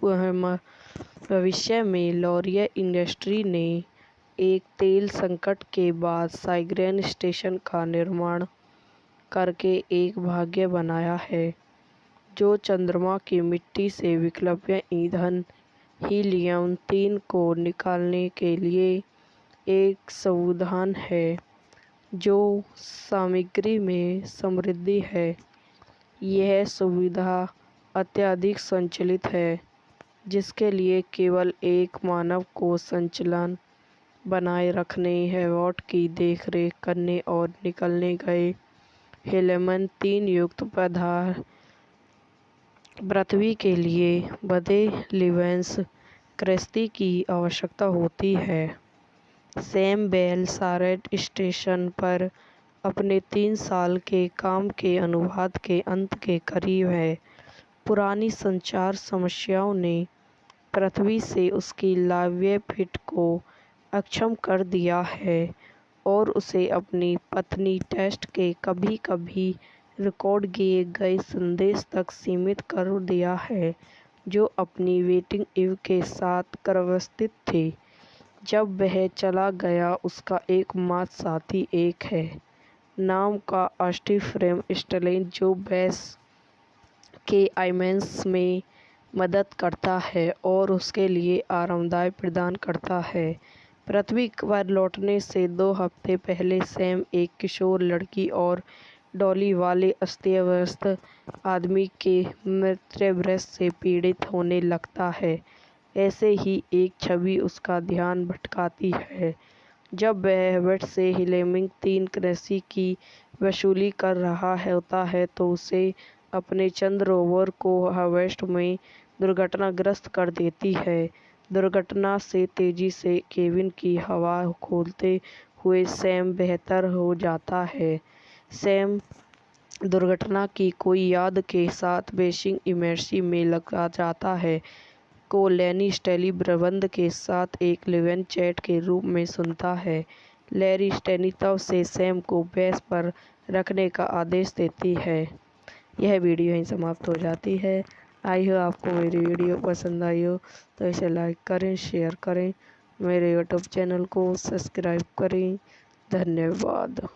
भविष्य में लॉरिया इंडस्ट्री ने एक तेल संकट के बाद साइग्रेन स्टेशन का निर्माण करके एक भाग्य बनाया है, जो चंद्रमा की मिट्टी से विकल्प ईंधन हीलियम-3 को निकालने के लिए एक समाधान है जो सामग्री में समृद्ध है। यह सुविधा अत्यधिक संचालित है, जिसके लिए केवल एक मानव को संचालन बनाए रखने, हैवॉट की देखरेख करने और निकाले गए हीलियम-3 युक्त पदार्थ पृथ्वी के लिए बड़े लिवेंस कृषि की आवश्यकता होती है। सैम बेल सारेट स्टेशन पर अपने 3 साल के काम के अनुबंध के अंत के करीब है। पुरानी संचार समस्याओं ने पृथ्वी से उसकी लाइवलीहुड को अक्षम कर दिया है और उसे अपनी पत्नी टेस्ट के कभी-कभी रिकॉर्ड किए गए संदेश तक सीमित कर दिया है, जो अपनी वेटिंग इव के साथ गर्भावस्थित थी। जब वह चला गया, उसका एकमात्र साथी एक है, नाम का स्टीफन फ्रेम स्टैलिन, जो बेस के आईमैक्स में मदद करता है और उसके लिए आरामदायक प्रदान करता है। पृथ्वी पर लौटने से 2 हफ्ते पहले सैम एक किशोर लड़की और डॉली वाले अस्त-व्यस्त आदमी के मृतभ्रष्ट से पीड़ित होने लगता है। ऐसे ही एक छवि उसका ध्यान भटकाती है। जब वह हेवेट से हीलेमिंग 3 करेंसी की वसूली कर रहा होता है तो उसे अपने चंद्र रोवर को हेवेट में दुर्घटनाग्रस्त कर देती है। दुर्घटना से तेजी से केबिन की हवा खोलते हुए सैम बेहतर हो जाता है। सैम दुर्घटना की कोई याद के साथ बेसिंग इमर्सी में लगा जाता है को लैनी स्टैली प्रबंध के साथ एक लिव-इन चैट के रूप में सुनता है। लैरी स्टैनी तब से सैम को बेस पर रखने का आदेश देती है। यह वीडियो यहीं समाप्त हो जाती है। आई हो आपको मेरी वीडियो पसंद आई हो तो इसे लाइक करें, शेयर करें, मेरे यूट्यूब चैनल को सब्सक्राइब करें। धन्यवाद।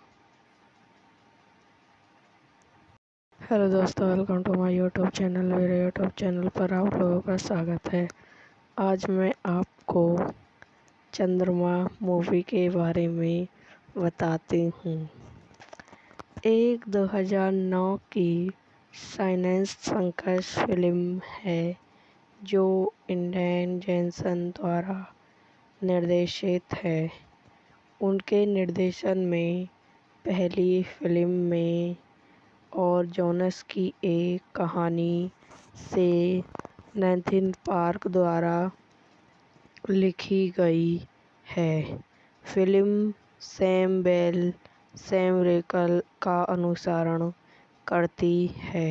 हेलो दोस्तों, welcome to my YouTube channel. मेरे यूट्यूब चैनल पर आप लोगों का स्वागत है। आज मैं आपको चंद्रमा मूवी के बारे में बताती हूँ। एक 2009 की साइंस फिक्शन फिल्म है जो एंड्रयू जेनसन द्वारा निर्देशित है। उनके निर्देशन में पहली फिल्म में और जोनस की एक कहानी से नैथन पार्क द्वारा लिखी गई है। फिल्म सैम बेल सैम रेकल का अनुसरण करती है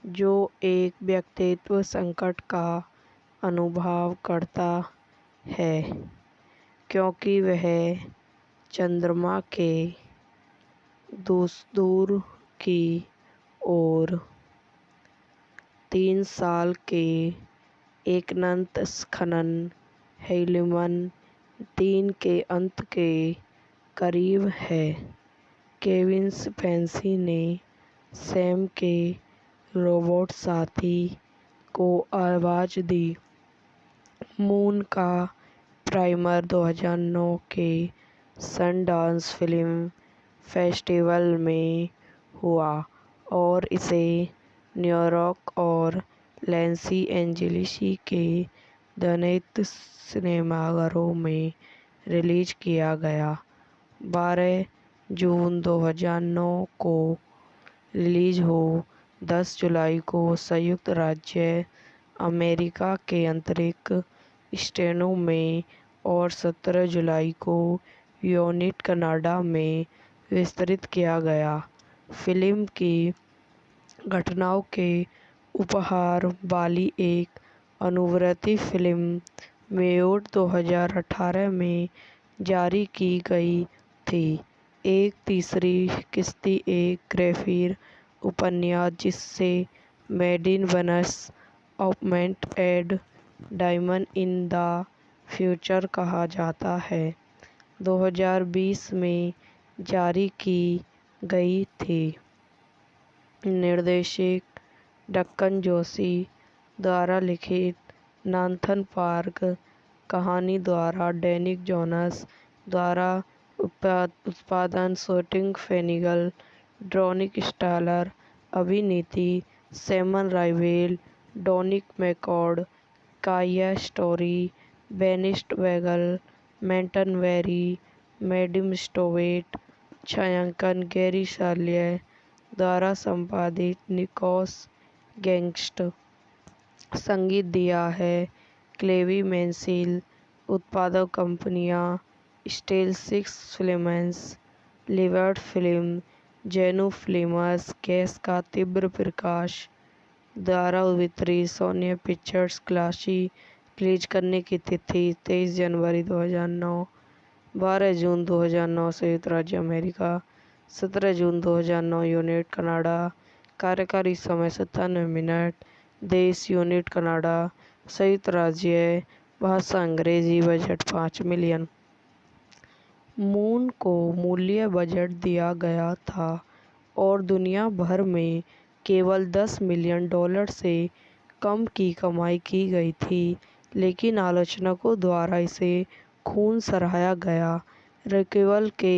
जो एक व्यक्तित्व संकट का अनुभव करता है क्योंकि वह चंद्रमा के दूर की ओर 3 साल के अनंत खनन हीलियम 3 के अंत के करीब है। केविन स्पेसी ने सैम के रोबोट साथी को आवाज़ दी। मून का प्रीमियर 2009 के सनडांस फिल्म फेस्टिवल में हुआ और इसे न्यूयॉर्क और लॉस एंजेलिस के 19 सिनेमाघरों में रिलीज किया गया। 12 जून 2009 को रिलीज हो 10 जुलाई को संयुक्त राज्य अमेरिका के अंतरिक्ष स्टेशनों में और 17 जुलाई को यूनिट कनाडा में वितरित किया गया। फिल्म की घटनाओं के उपहार वाली एक अनुवर्ती फिल्म मेयोट 2018 में जारी की गई थी। एक तीसरी किस्ती एक ग्राफिक उपन्यास जिसे मेडिन वनस ऑपमेंट add diamond in the future कहा जाता है 2020 में जारी की गई थी। निर्देशक डक्कन जोशी द्वारा लिखित नाथन पार्क कहानी द्वारा डेनिक जोनास द्वारा उत्पादन शूटिंग फेनिगल ड्रोनिक स्टालर अभिनीति सैमन राइवेल डोनिक मैकॉर्ड काया स्टोरी बेनिस्ट वेगल मेंटन वेरी मैडम स्टोवेट छायांकन गैरी साल्ये द्वारा संपादित निकोस गैंगस्ट। संगीत दिया है क्लेवी मेंसिल। उत्पादक कंपनियां स्टेल सिक्स फिल्म्स लिवर्ट फिल्म जेनू फिल्म्स गैस का तीव्र प्रकाश द्वारा वितरित सोनी पिक्चर्स क्लासी रिलीज करने की तिथि 23 जनवरी 2009 12 जून 2009 संयुक्त राज्य अमेरिका 17 जून 2009 यूनिट कनाडा कार्यकारी समय 97 मिनट देश यूनिट कनाडा संयुक्त राज्य भाषा अंग्रेजी बजट 5 मिलियन। मून को मूल्य बजट दिया गया था और दुनिया भर में केवल $10 मिलियन से कम की कमाई की गई थी, लेकिन आलोचकों द्वारा इसे खूब सराहा गया। रिक्वेल के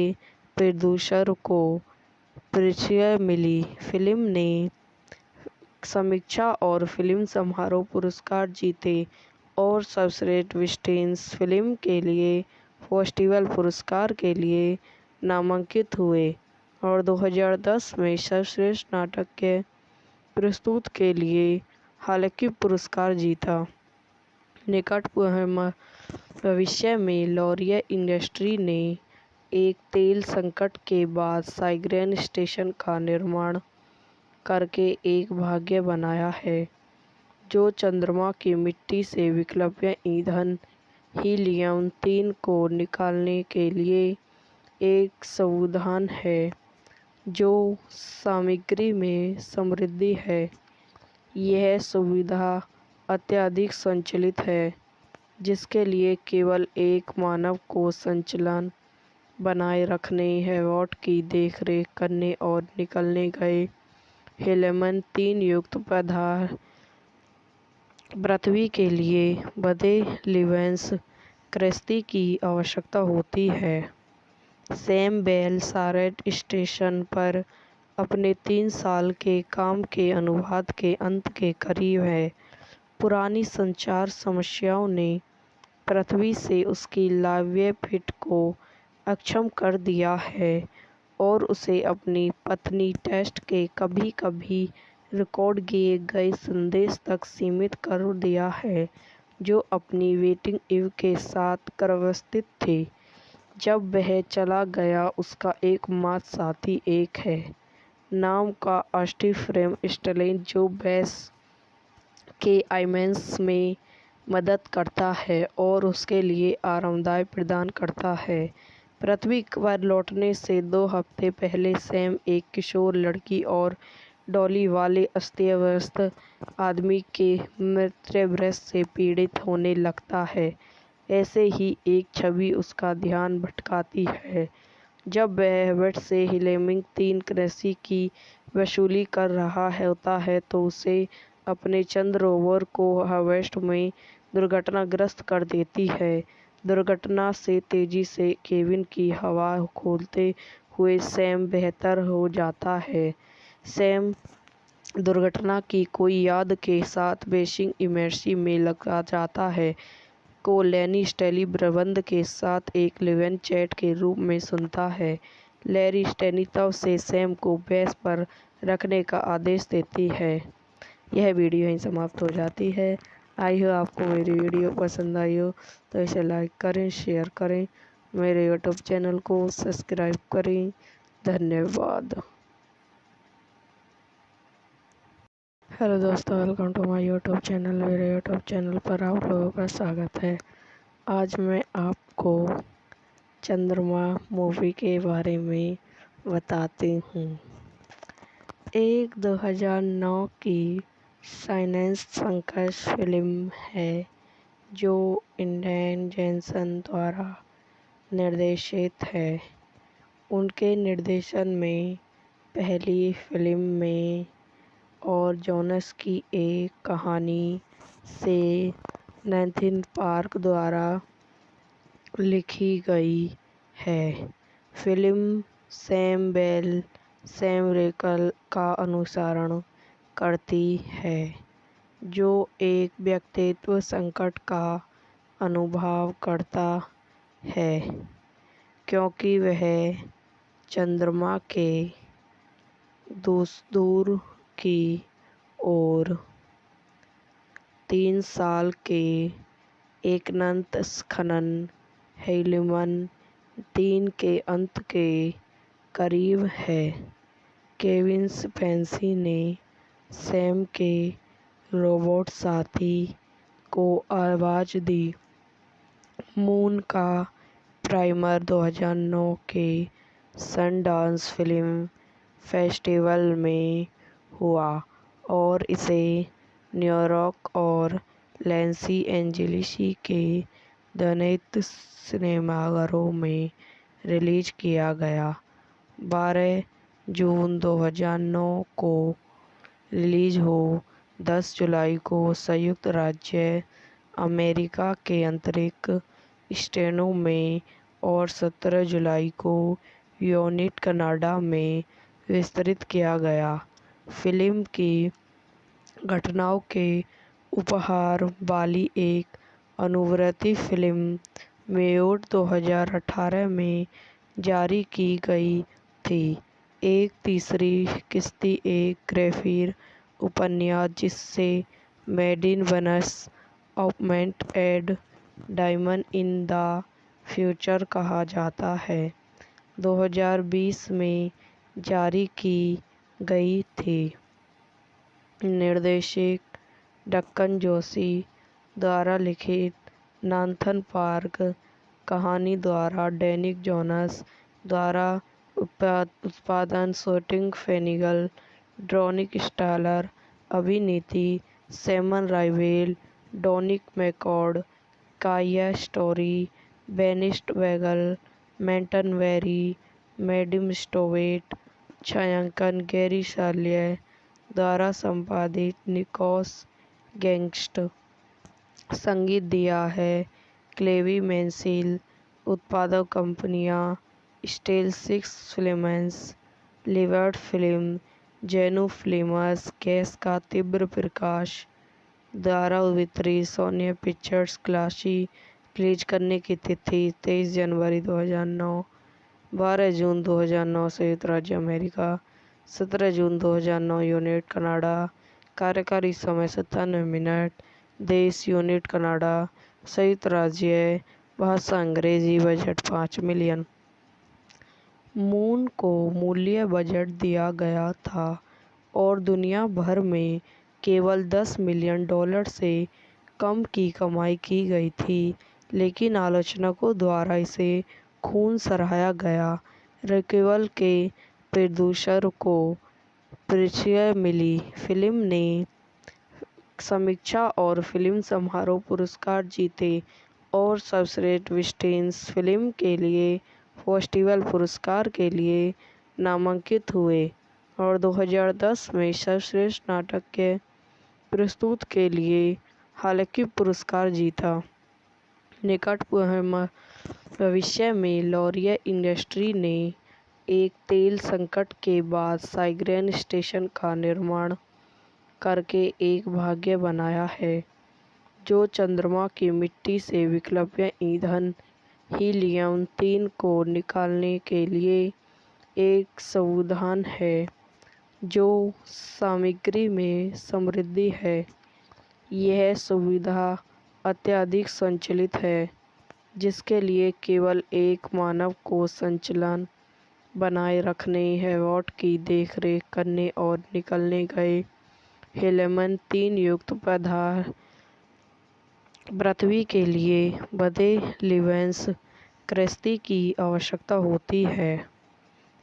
प्रोड्यूसर को प्रशंसा मिली। फिल्म ने समीक्षा और फिल्म समारोह पुरस्कार जीते और सर्वश्रेष्ठ वेस्टर्न फिल्म के लिए फेस्टिवल पुरस्कार के लिए नामांकित हुए और 2010 में सर्वश्रेष्ठ नाटक के प्रस्तुत के लिए हालांकि पुरस्कार जीता। निकट भविष्य में लॉरिया इंडस्ट्री ने एक तेल संकट के बाद साइग्रेन स्टेशन का निर्माण करके एक भाग्य बनाया है, जो चंद्रमा की मिट्टी से विकल्प ईंधन हीलियम-3 को निकालने के लिए एक समाधान है, जो सामग्री में समृद्ध है। यह सुविधा अत्यधिक संचालित है, जिसके लिए केवल एक मानव को संचालन बनाए रखने, हैवॉट की देखरेख करने और निकाले गए हीलियम-3 युक्त पदार्थ पृथ्वी के लिए बड़े लिवेंस कृषि की आवश्यकता होती है। सैम बेल सारेट स्टेशन पर अपने 3 साल के काम के अनुबंध के अंत के करीब है। पुरानी संचार समस्याओं ने पृथ्वी से उसकी लाइवलीहुड को अक्षम कर दिया है और उसे अपनी पत्नी टेस्ट के कभी-कभी रिकॉर्ड किए गए संदेश तक सीमित कर दिया है, जो अपनी वेटिंग इव के साथ गर्भावस्थित थे। जब वह चला गया, उसका एकमात्र साथी एक है नाम का स्टीफन स्टर्लिंग, जो बेस के आईएमएस में मदद करता है और उसके लिए आरामदायक प्रदान करता है। पृथ्वी पर लौटने से 2 हफ्ते पहले सैम एक किशोर लड़की और डॉली वाले अस्तव्यस्त आदमी के मृतदेह से पीड़ित होने लगता है। ऐसे ही एक छवि उसका ध्यान भटकाती है। जब वह वेट से हीलियम-3 कृषि की वसूली कर रहा होता है तो उसे अपने चंद्र रोवर को हार्वेस्ट में दुर्घटनाग्रस्त कर देती है। दुर्घटना से तेजी से केबिन की हवा खोलते हुए सैम बेहतर हो जाता है। सैम दुर्घटना की कोई याद के साथ बेसिक इमर्सी में लगा जाता है को लैरी स्टैली प्रबंध के साथ एक लिव-इन चैट के रूप में सुनता है। लैरी स्टैली तब से सैम को बेस पर रखने का आदेश देती है। यह वीडियो यहीं समाप्त हो जाती है। आई हो आपको मेरी वीडियो पसंद आई हो तो इसे लाइक करें, शेयर करें, मेरे यूट्यूब चैनल को सब्सक्राइब करें। धन्यवाद। हेलो दोस्तों, welcome to my YouTube channel. मेरे यूट्यूब चैनल पर आप लोगों का स्वागत है। आज मैं आपको चंद्रमा मूवी के बारे में बताती हूँ। एक 2009 की साइंस फिक्शन फिल्म है जो एंड्रयू जेनसन द्वारा निर्देशित है। उनके निर्देशन में पहली फिल्म में और जोनस की एक कहानी से नैथन पार्क द्वारा लिखी गई है। फिल्म सैम बेल, सैम रिकल का अनुसरण करती है, जो एक व्यक्तित्व संकट का अनुभव करता है क्योंकि वह चंद्रमा के दूर की ओर 3 साल के अनंत खनन हीलियम-3 के अंत के करीब है। केविन स्पेसी ने सैम के रोबोट साथी को आवाज दी। मून का प्रीमियर 2009 के सनडांस फिल्म फेस्टिवल में हुआ और इसे न्यूयॉर्क और लॉस एंजेलिस के अनगिनत सिनेमाघरों में रिलीज किया गया। 12 जून 2009 को रिलीज हो 10 जुलाई को संयुक्त राज्य अमेरिका के अंतरिक्ष स्टेशनों में और 17 जुलाई को यूनिट कनाडा में विस्तृत किया गया। फिल्म की घटनाओं के उपहार वाली एक अनुवर्ती फिल्म मेयोट 2018 में जारी की गई थी। एक तीसरी किस्ती एक ग्राफिक उपन्यास जिसे मेड इन वेनस ऑपमेंट add diamond in the future कहा जाता है, 2020 में जारी की गई थी। निर्देशक डक्कन जोशी द्वारा लिखित नाथन पार्क, कहानी द्वारा डेनिक जोनास द्वारा उत्पादन शूटिंग फेनिगल, ड्रोनिक स्टालर, अभिनीति सैमन राइवेल, डोनिक मैकॉर्ड, काया स्टोरी, बेनिस्ट वेगल, मेंटन वेरी, मैडम स्टोवेट, छायांकन गैरी शाल्य द्वारा संपादित निकोस गैंगस्ट। संगीत दिया है क्लेवी मेंसिल। उत्पादक कंपनियां स्टेल सिक्स फिल्म्स, लिवर्ट फिल्म, जेनू फिल्म्स, गैस का तीव्र प्रकाश द्वारा वितरित। सोनी पिक्चर्स। क्लासी रिलीज करने की तिथि 23 जनवरी 2009, 12 जून 2009 संयुक्त राज्य अमेरिका, 17 जून 2009 यूनिट कनाडा। कार्यकारी समय 97 मिनट। देश यूनिट कनाडा, संयुक्त राज्य, भाषा अंग्रेजी। Budget 5 million. मून को मूल्य बजट दिया गया था और दुनिया भर में केवल $10 मिलियन से कम की कमाई की गई थी, लेकिन आलोचकों द्वारा इसे खूब सराहा गया। रिक्वेल के प्रोड्यूसर को प्रशंसा मिली। फिल्म ने समीक्षा और फिल्म समारोह पुरस्कार जीते और सर्वश्रेष्ठ विस्टेंस फिल्म के लिए फेस्टिवल पुरस्कार के लिए नामांकित हुए और 2010 में सर्वश्रेष्ठ नाटक के प्रस्तुत के लिए हालांकि पुरस्कार जीता। निकट भविष्य में लॉरिया इंडस्ट्री ने एक तेल संकट के बाद साइग्रेन स्टेशन का निर्माण करके एक भाग्य बनाया है, जो चंद्रमा की मिट्टी से विकल्प ईंधन हीलियम-3 को निकालने के लिए एक समाधान है जो सामग्री में समृद्ध है। यह सुविधा अत्यधिक संचालित है, जिसके लिए केवल एक मानव को संचालन बनाए रखने, हैवॉट की देखरेख करने और निकालने गए हीलियम-3 युक्त पदार्थ पृथ्वी के लिए बड़े लिवेंस कृषि की आवश्यकता होती है।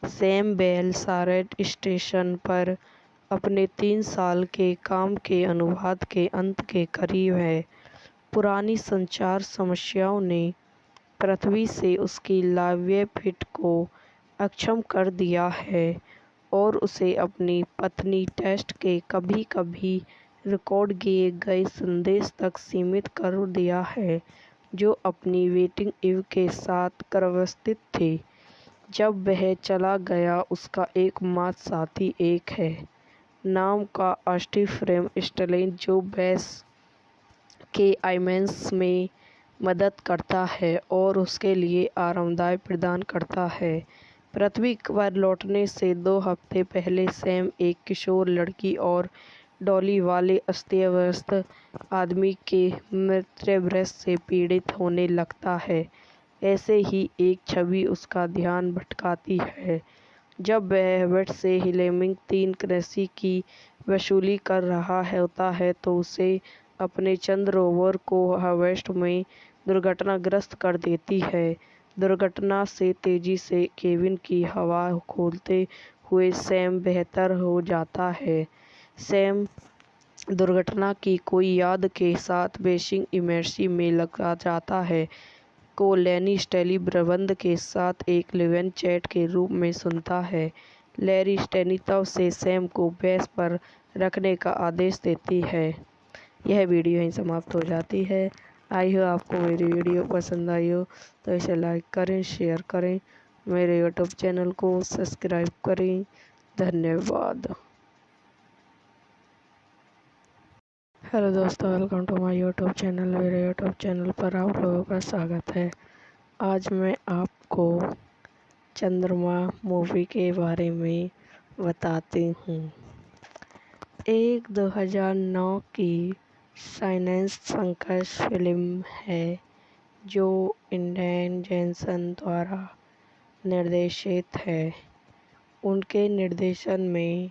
सैम बेल सारेट स्टेशन पर अपने 3 साल के काम के अनुबंध के अंत के करीब है। पुरानी संचार समस्याओं ने पृथ्वी से उसकी लाइवलीहुड को अक्षम कर दिया है और उसे अपनी पत्नी टेस्ट के कभी-कभी रिकॉर्ड किए गए संदेश तक सीमित कर दिया है, जो अपनी वेटिंग इव के साथ व्यवस्थित थे। जब वह चला गया, उसका एकमात्र साथी एक है नाम का स्टीफन स्टेलन, जो बेस के आईएमएस में मदद करता है और उसके लिए आरामदायक प्रदान करता है। पृथ्वी पर लौटने से 2 हफ्ते पहले सैम एक किशोर लड़की और डॉली वाले अस्त-व्यस्त आदमी के मृतभ्रंश से पीड़ित होने लगता है। ऐसे ही एक छवि उसका ध्यान भटकाती है। जब वह हैवॉट से हीलियम-3 कृषि की वसूली कर रहा होता है तो उसे अपने चंद्र रोवर को हैवॉट में दुर्घटनाग्रस्त कर देती है। दुर्घटना से तेजी से केबिन की हवा खोलते हुए सैम बेहतर हो जाता है। सैम दुर्घटना की कोई याद के साथ बेसिक इमर्सी में लगा जाता है को लेनी स्टेली प्रबंध के साथ एक लिव-इन चैट के रूप में सुनता है, लैरी स्टेनितव से सैम को बेस पर रखने का आदेश देती है। यह वीडियो यहीं समाप्त हो जाती है। आई हो आपको मेरी वीडियो पसंद आई हो तो इसे लाइक करें, शेयर करें, मेरे यूट्यूब चैनल को सब्सक्राइब करें। धन्यवाद। हेलो दोस्तों, welcome to my YouTube channel. मेरे यूट्यूब चैनल पर आप लोगों का स्वागत है। आज मैं आपको चंद्रमा मूवी के बारे में बताती हूँ। एक 2009 की साइंस फिक्शन फिल्म है जो एंडन जैक्सन द्वारा निर्देशित है। उनके निर्देशन में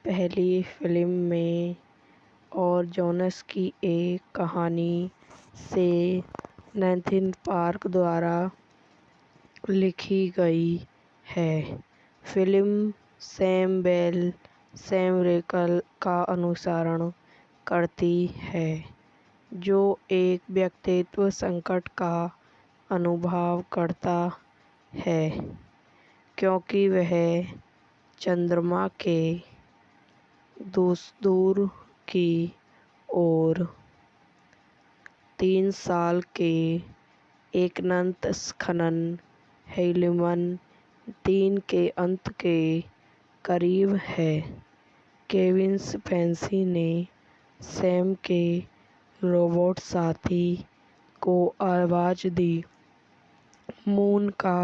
पहली फिल्म में और जोनस की एक कहानी से नैथन पार्क द्वारा लिखी गई है। फिल्म सैम बेल सैम रेकल का अनुसरण करती है, जो एक व्यक्तित्व संकट का अनुभव करता है क्योंकि वह चंद्रमा के दूर की ओर 3 साल के अनंत खनन हेलिमन 3 के अंत के करीब है। केविन स्पेसी ने सैम के रोबोट साथी को आवाज़ दी। मून का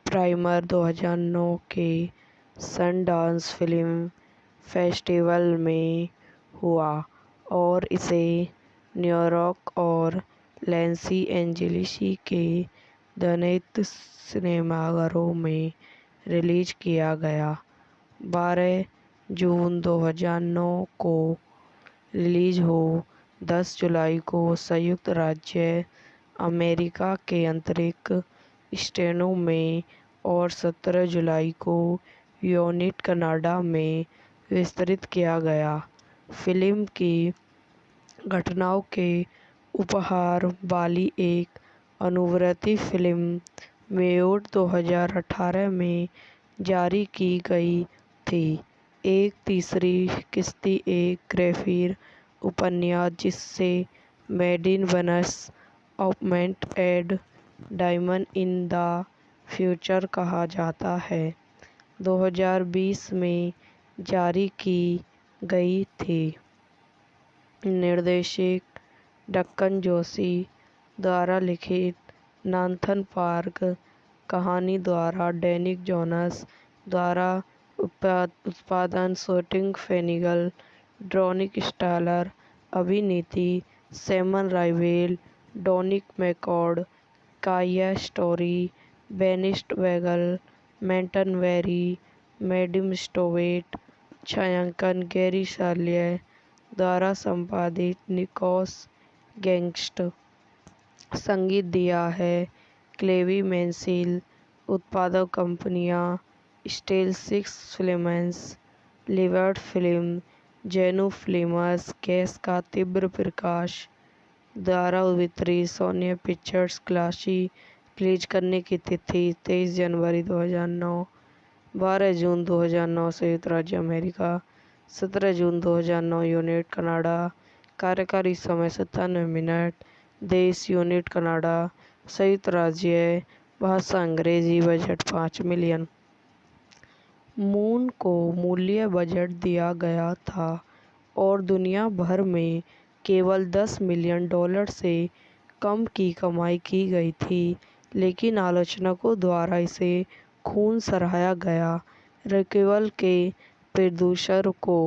प्राइमर 2009 के सनडांस फिल्म फेस्टिवल में हुआ और इसे न्यूयॉर्क और लॉस एंजेलिस के दैनिक सिनेमाघरों में रिलीज किया गया। 12 जून 2009 को रिलीज हो 10 जुलाई को संयुक्त राज्य अमेरिका के अंतरिक्ष स्टेशनों में और 17 जुलाई को यूनिट कनाडा में वितरित किया गया। फिल्म की घटनाओं के उपहार वाली एक अनुवर्ती फिल्म मई 2018 में जारी की गई थी। एक तीसरी किस्त एक ग्राफिक उपन्यास जिसे मेड इन वीनस ऑपमेंट add diamond in the future कहा जाता है, 2020 में जारी की गई थी। निर्देशक डक्कन जोशी द्वारा लिखित नाथन पार्क कहानी द्वारा डैनिक जोनास द्वारा उत्पादन शूटिंग फेनिगल ड्रोनिक स्टालर अभिनीति सैमन राइवेल डोनिक मैकॉर्ड काया स्टोरी बेनिस्ट वेगल मेंटन वेरी मैडम स्टोवेट छायांकन गैरी सालिया द्वारा संपादित निकोस गैंगस्ट। संगीत दिया है क्लेवी मैंसिल। उत्पादक कंपनियां स्टेल सिक्स फिल्म्स, लिवर्ट फिल्म, जेनू फिल्म्स, गैस का तीव्र प्रकाश द्वारा वितरित सोनी पिक्चर्स। क्लासी रिलीज करने की तिथि 23 जनवरी 2009, 12 जून 2009 संयुक्त राज्य अमेरिका, 17 जून 2009 यूनिट कनाडा। कार्यकारी समय 97 मिनट। देश यूनिट कनाडा, संयुक्त राज्य, भाषा अंग्रेजी। Budget 5 million. मून को मूल्य बजट दिया गया था और दुनिया भर में केवल $10 मिलियन से कम की कमाई की गई थी, लेकिन आलोचकों द्वारा इसे खूब सराहा गया। रिक्वेल के प्रोड्यूसर को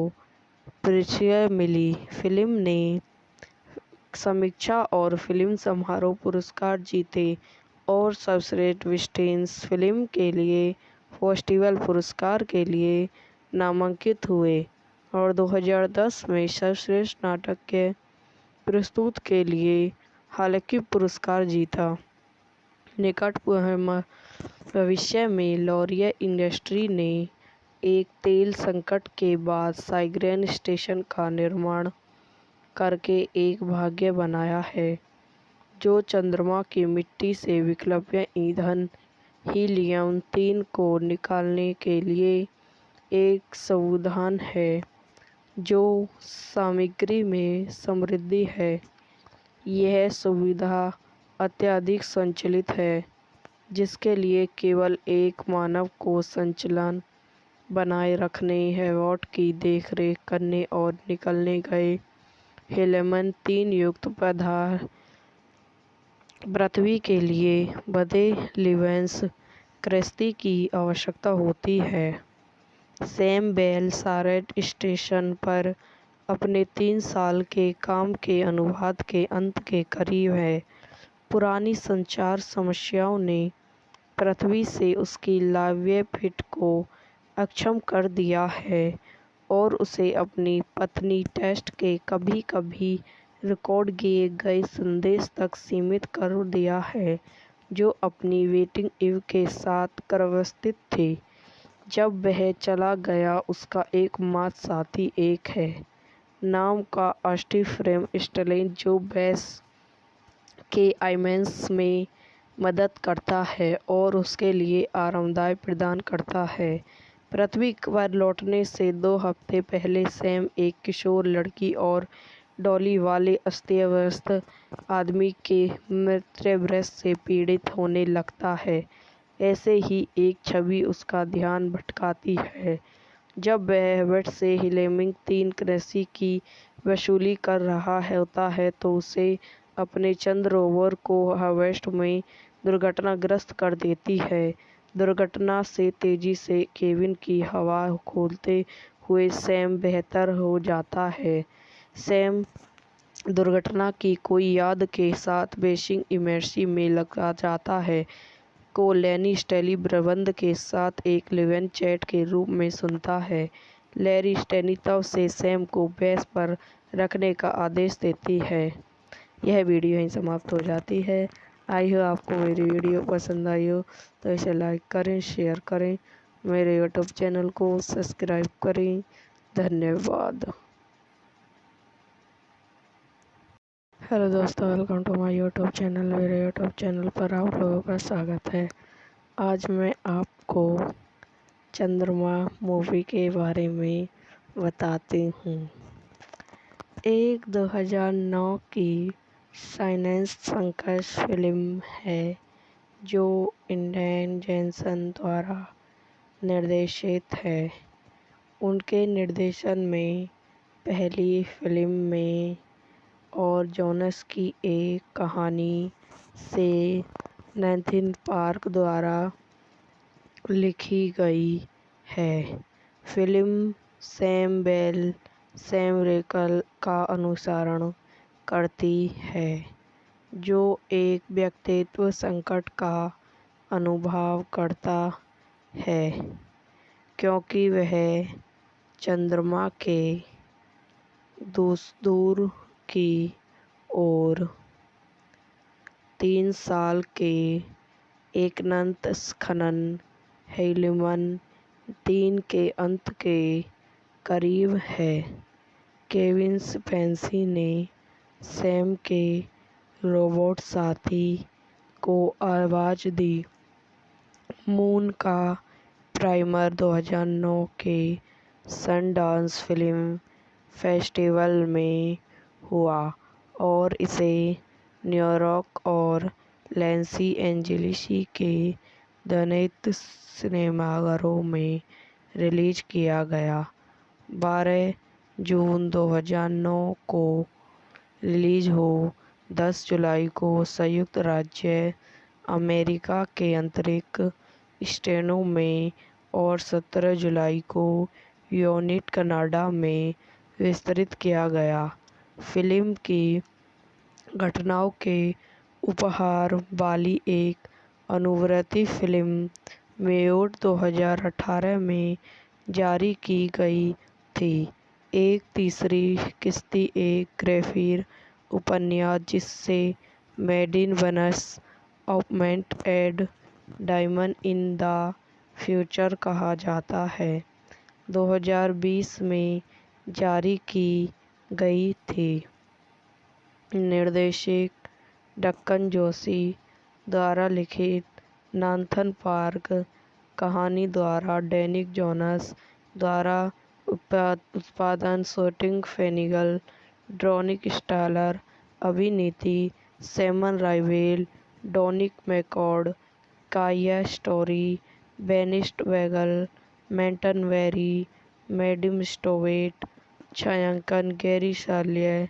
प्रशंसा मिली। फिल्म ने समीक्षा और फिल्म समारोह पुरस्कार जीते और सर्वश्रेष्ठ वेस्टर्न फिल्म के लिए फेस्टिवल पुरस्कार के लिए नामांकित हुए और 2010 में सर्वश्रेष्ठ नाटक के प्रस्तुत के लिए हालांकि पुरस्कार जीता। निकट भविष्य में लॉरिया इंडस्ट्री ने एक तेल संकट के बाद साइग्रेन स्टेशन का निर्माण करके एक भाग्य बनाया है जो चंद्रमा की मिट्टी से विकल्प ईंधन हीलियम-3 को निकालने के लिए एक संविधान है जो सामग्री में समृद्धि है। यह सुविधा अत्यधिक संचालित है, जिसके लिए केवल एक मानव को संचालन बनाए रखने, हैवॉट की देखरेख करने और निकलने गए हेलेमन 3 युक्त पदार्थ पृथ्वी के लिए बधे लिवेंस कृषि की आवश्यकता होती है। सैम बेल सारेट स्टेशन पर अपने 3 साल के काम के अनुवाद के अंत के करीब है। पुरानी संचार समस्याओं ने पृथ्वी से उसकी लाइवलीहुड को अक्षम कर दिया है और उसे अपनी पत्नी टेस्ट के कभी-कभी रिकॉर्ड किए गए संदेश तक सीमित कर दिया है, जो अपनी वेटिंग इव के साथ व्यवस्थित थे। जब वह चला गया, उसका एकमात्र साथी एक है नाम का अस्टी फ्रेम स्टेलिन, जो बेस के आइमेंस में मदद करता है और उसके लिए आरामदायक प्रदान करता है। पृथ्वी पर लौटने से 2 हफ्ते पहले सैम एक किशोर लड़की और डॉली वाले अस्त-व्यस्त आदमी के मृतदेह से पीड़ित होने लगता है। ऐसे ही एक छवि उसका ध्यान भटकाती है। जब वह हवेट से हेलेमन 3 कृषि की वसूली कर रहा होता है तो उसे अपने चंद्र रोवर को हवेट में दुर्घटनाग्रस्त कर देती है। दुर्घटना से तेजी से केबिन की हवा खोलते हुए सैम बेहतर हो जाता है। सैम दुर्घटना की कोई याद के साथ बेसिक इमर्सी में लगा जाता है को लैरी स्टेली प्रबंध के साथ एक लिवन चैट के रूप में सुनता है। लैरी स्टेली तब से सैम को बेस पर रखने का आदेश देती है। यह वीडियो यहीं समाप्त हो जाती है। आई हो आपको मेरी वीडियो पसंद आई हो तो इसे लाइक करें, शेयर करें, मेरे यूट्यूब चैनल को सब्सक्राइब करें। धन्यवाद। हेलो दोस्तों, welcome to my YouTube channel. मेरे यूट्यूब चैनल पर आप लोगों का स्वागत है। आज मैं आपको चंद्रमा मूवी के बारे में बताती हूँ। एक 2009 की साइंस फिक्शन फिल्म है जो एंड्रयू जेनसन द्वारा निर्देशित है। उनके निर्देशन में पहली फिल्म में और जोनस की एक कहानी से नैथन पार्क द्वारा लिखी गई है। फिल्म सैम बेल सैम रेकल का अनुसरण करती है, जो एक व्यक्तित्व संकट का अनुभव करता है क्योंकि वह चंद्रमा के दूर की ओर 3 साल के अनंत खनन हेलेमन 3 के अंत के करीब है। केविन स्पेसी ने सैम के रोबोट साथी को आवाज दी। मून का प्रीमियर 2009 के सनडांस फिल्म फेस्टिवल में हुआ और इसे न्यूयॉर्क और लॉस एंजेलिस के दैनिक सिनेमाघरों में रिलीज किया गया। 12 जून 2009 को रिलीज हो 10 जुलाई को संयुक्त राज्य अमेरिका के अंतरिक्ष स्टेटों में और 17 जुलाई को यूनाइटेड कनाडा में वितरित किया गया। फिल्म की घटनाओं के उपहार वाली एक अनुवर्ती फिल्म मेयोट 2018 में जारी की गई थी। एक तीसरी किस्त एक ग्राफिक उपन्यास जिसे मेडिन वनस ऑपमेंट add diamond in the future कहा जाता है, 2020 में जारी की गई थी। निर्देशक डक्कन जोशी द्वारा लिखित नाथन पार्क कहानी द्वारा डैनिक जोनस द्वारा उत्पादन शूटिंग फेनिगल, ड्रोनिक स्टालर, अभिनीति सैमन राइवेल, डोनिक मैकॉर्ड, काया स्टोरी, बेनिस्ट वेगल, मेंटन वेरी, मैडिम स्टोवेट, छायांकन गैरी शाल्य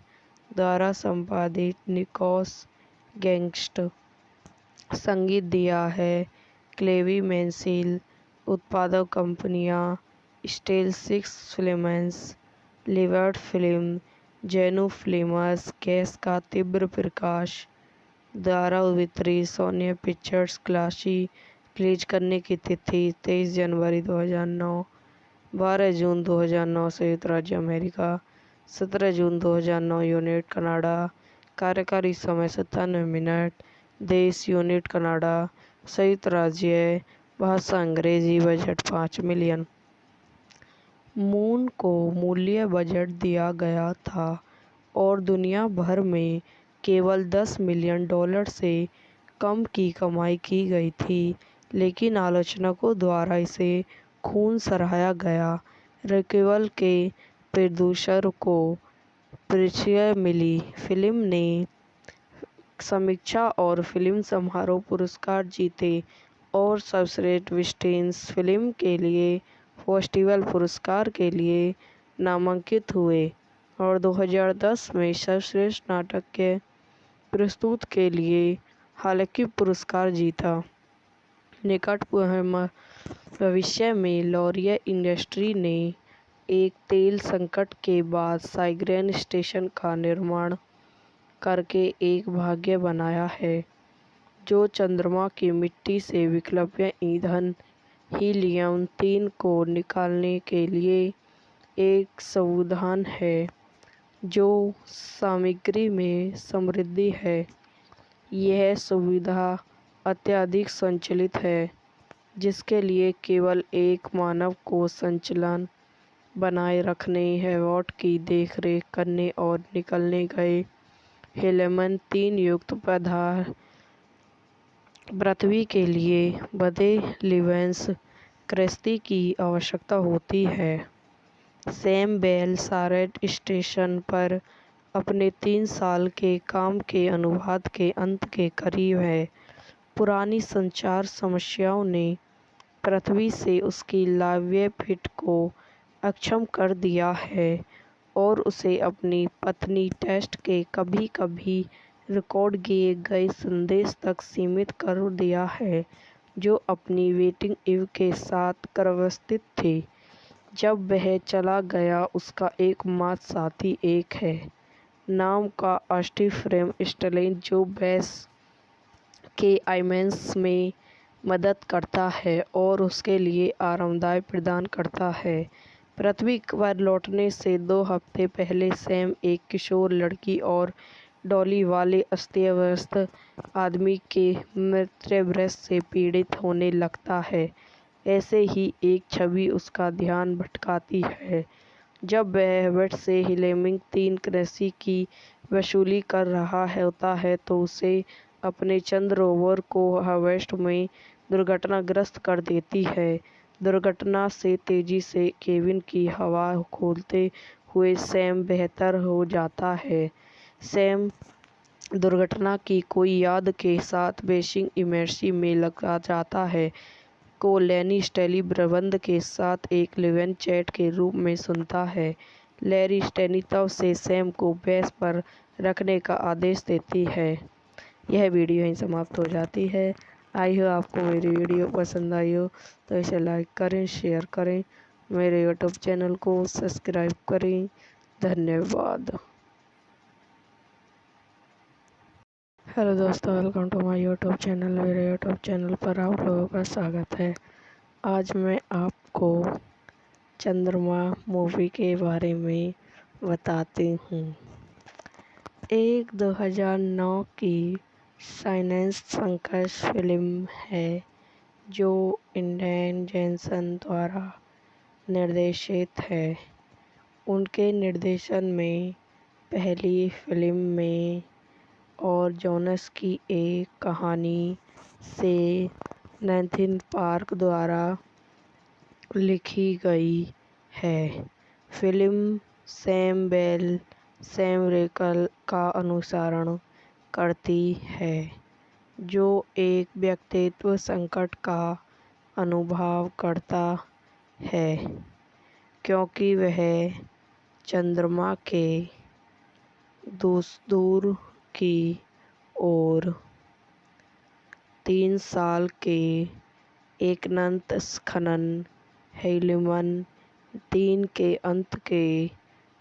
द्वारा संपादित निकोस गैंगस्ट। संगीत दिया है क्लेवी मेंसिल। उत्पादक कंपनियां स्टेल सिक्स फिल्म्स, लिवर्ट फिल्म, जेनू फिल्म्स, गैस का तीव्र प्रकाश द्वारा वितरित सोनी पिक्चर्स। क्लासी रिलीज करने की तिथि 23 जनवरी 2009, 12 जून 2009 संयुक्त राज्य अमेरिका, 17 जून 2009 यूनिट कनाडा। कार्यकारी समय 97 मिनट। देश यूनिट कनाडा, संयुक्त राज्य, भाषा अंग्रेजी। Budget 5 million. मून को मूल्य बजट दिया गया था और दुनिया भर में केवल $10 मिलियन से कम की कमाई की गई थी, लेकिन आलोचकों द्वारा इसे खून सराहा गया। रिक्वेल के प्रोड्यूसर को प्रशंसा मिली। फिल्म ने समीक्षा और फिल्म समारोह पुरस्कार जीते और सर्वश्रेष्ठ विस्टेंस फिल्म के लिए फेस्टिवल पुरस्कार के लिए नामांकित हुए और 2010 में सर्वश्रेष्ठ नाटक के प्रस्तुत के लिए हालांकि पुरस्कार जीता। निकट भविष्य में लॉरिया इंडस्ट्री ने एक तेल संकट के बाद साइग्रेन स्टेशन का निर्माण करके एक भाग्य बनाया है, जो चंद्रमा की मिट्टी से विकल्प ईंधन हीलियम-3 को निकालने के लिए एक समाधान है जो सामग्री में समृद्ध है। यह सुविधा अत्यधिक संचालित है, जिसके लिए केवल एक मानव को संचालन बनाए रखने, हैवॉट की देखरेख करने और निकाले गए हीलियम-3 युक्त पदार्थ पृथ्वी के लिए बड़े लिवेंस कृषि की आवश्यकता होती है। सैम बेल सारेट स्टेशन पर अपने 3 साल के काम के अनुबंध के अंत के करीब है। पुरानी संचार समस्याओं ने पृथ्वी से उसकी लाइवलीहुड को अक्षम कर दिया है और उसे अपनी पत्नी टेस्ट के कभी-कभी रिकॉर्ड किए गए संदेश तक सीमित कर दिया है, जो अपनी वेटिंग इव के साथ गर्भावस्थित थी। जब वह चला गया, उसका एकमात्र साथी एक है नाम का स्टीफन स्टेलन, जो बेस के आईमैन्स में मदद करता है और उसके लिए आरामदायक प्रदान करता है। पृथ्वी पर लौटने से 2 हफ्ते पहले सैम एक किशोर लड़की और डॉली वाले अस्त-व्यस्त आदमी के मृतव्यय से पीड़ित होने लगता है। ऐसे ही एक छवि उसका ध्यान भटकाती है। जब वह हैवॉट से हीलियम-3 कृषि की वसूली कर रहा होता है तो उसे अपने चंद्र रोवर को हैवॉट में दुर्घटनाग्रस्त कर देती है। दुर्घटना से तेजी से केबिन की हवा खोलते हुए सैम बेहतर हो जाता है। सैम दुर्घटना की कोई याद के साथ बेसिक इमर्सी में लगा जाता है को लैरी स्टेली प्रबंध के साथ एक लिव-इन चैट के रूप में सुनता है। लैरी स्टेली तब से सैम को बेस पर रखने का आदेश देती है। यह वीडियो यहीं समाप्त हो जाती है। आई हो आपको मेरी वीडियो पसंद आई हो तो इसे लाइक करें, शेयर करें, मेरे यूट्यूब चैनल को सब्सक्राइब करें। धन्यवाद। हेलो दोस्तों, welcome to my YouTube channel. मेरे यूट्यूब चैनल पर आप लोगों का स्वागत है। आज मैं आपको चंद्रमा मूवी के बारे में बताती हूँ। एक 2009 की साइंस फिक्शन फिल्म है जो एंड्रयू जेनसन द्वारा निर्देशित है। उनके निर्देशन में पहली फिल्म में और जोनस की एक कहानी से नैथन पार्क द्वारा लिखी गई है। फिल्म सैम बेल सैम रेकल का अनुसरण करती है, जो एक व्यक्तित्व संकट का अनुभव करता है क्योंकि वह चंद्रमा के दूर की ओर 3 साल के एकनंत खनन हेलिमन 3 के अंत के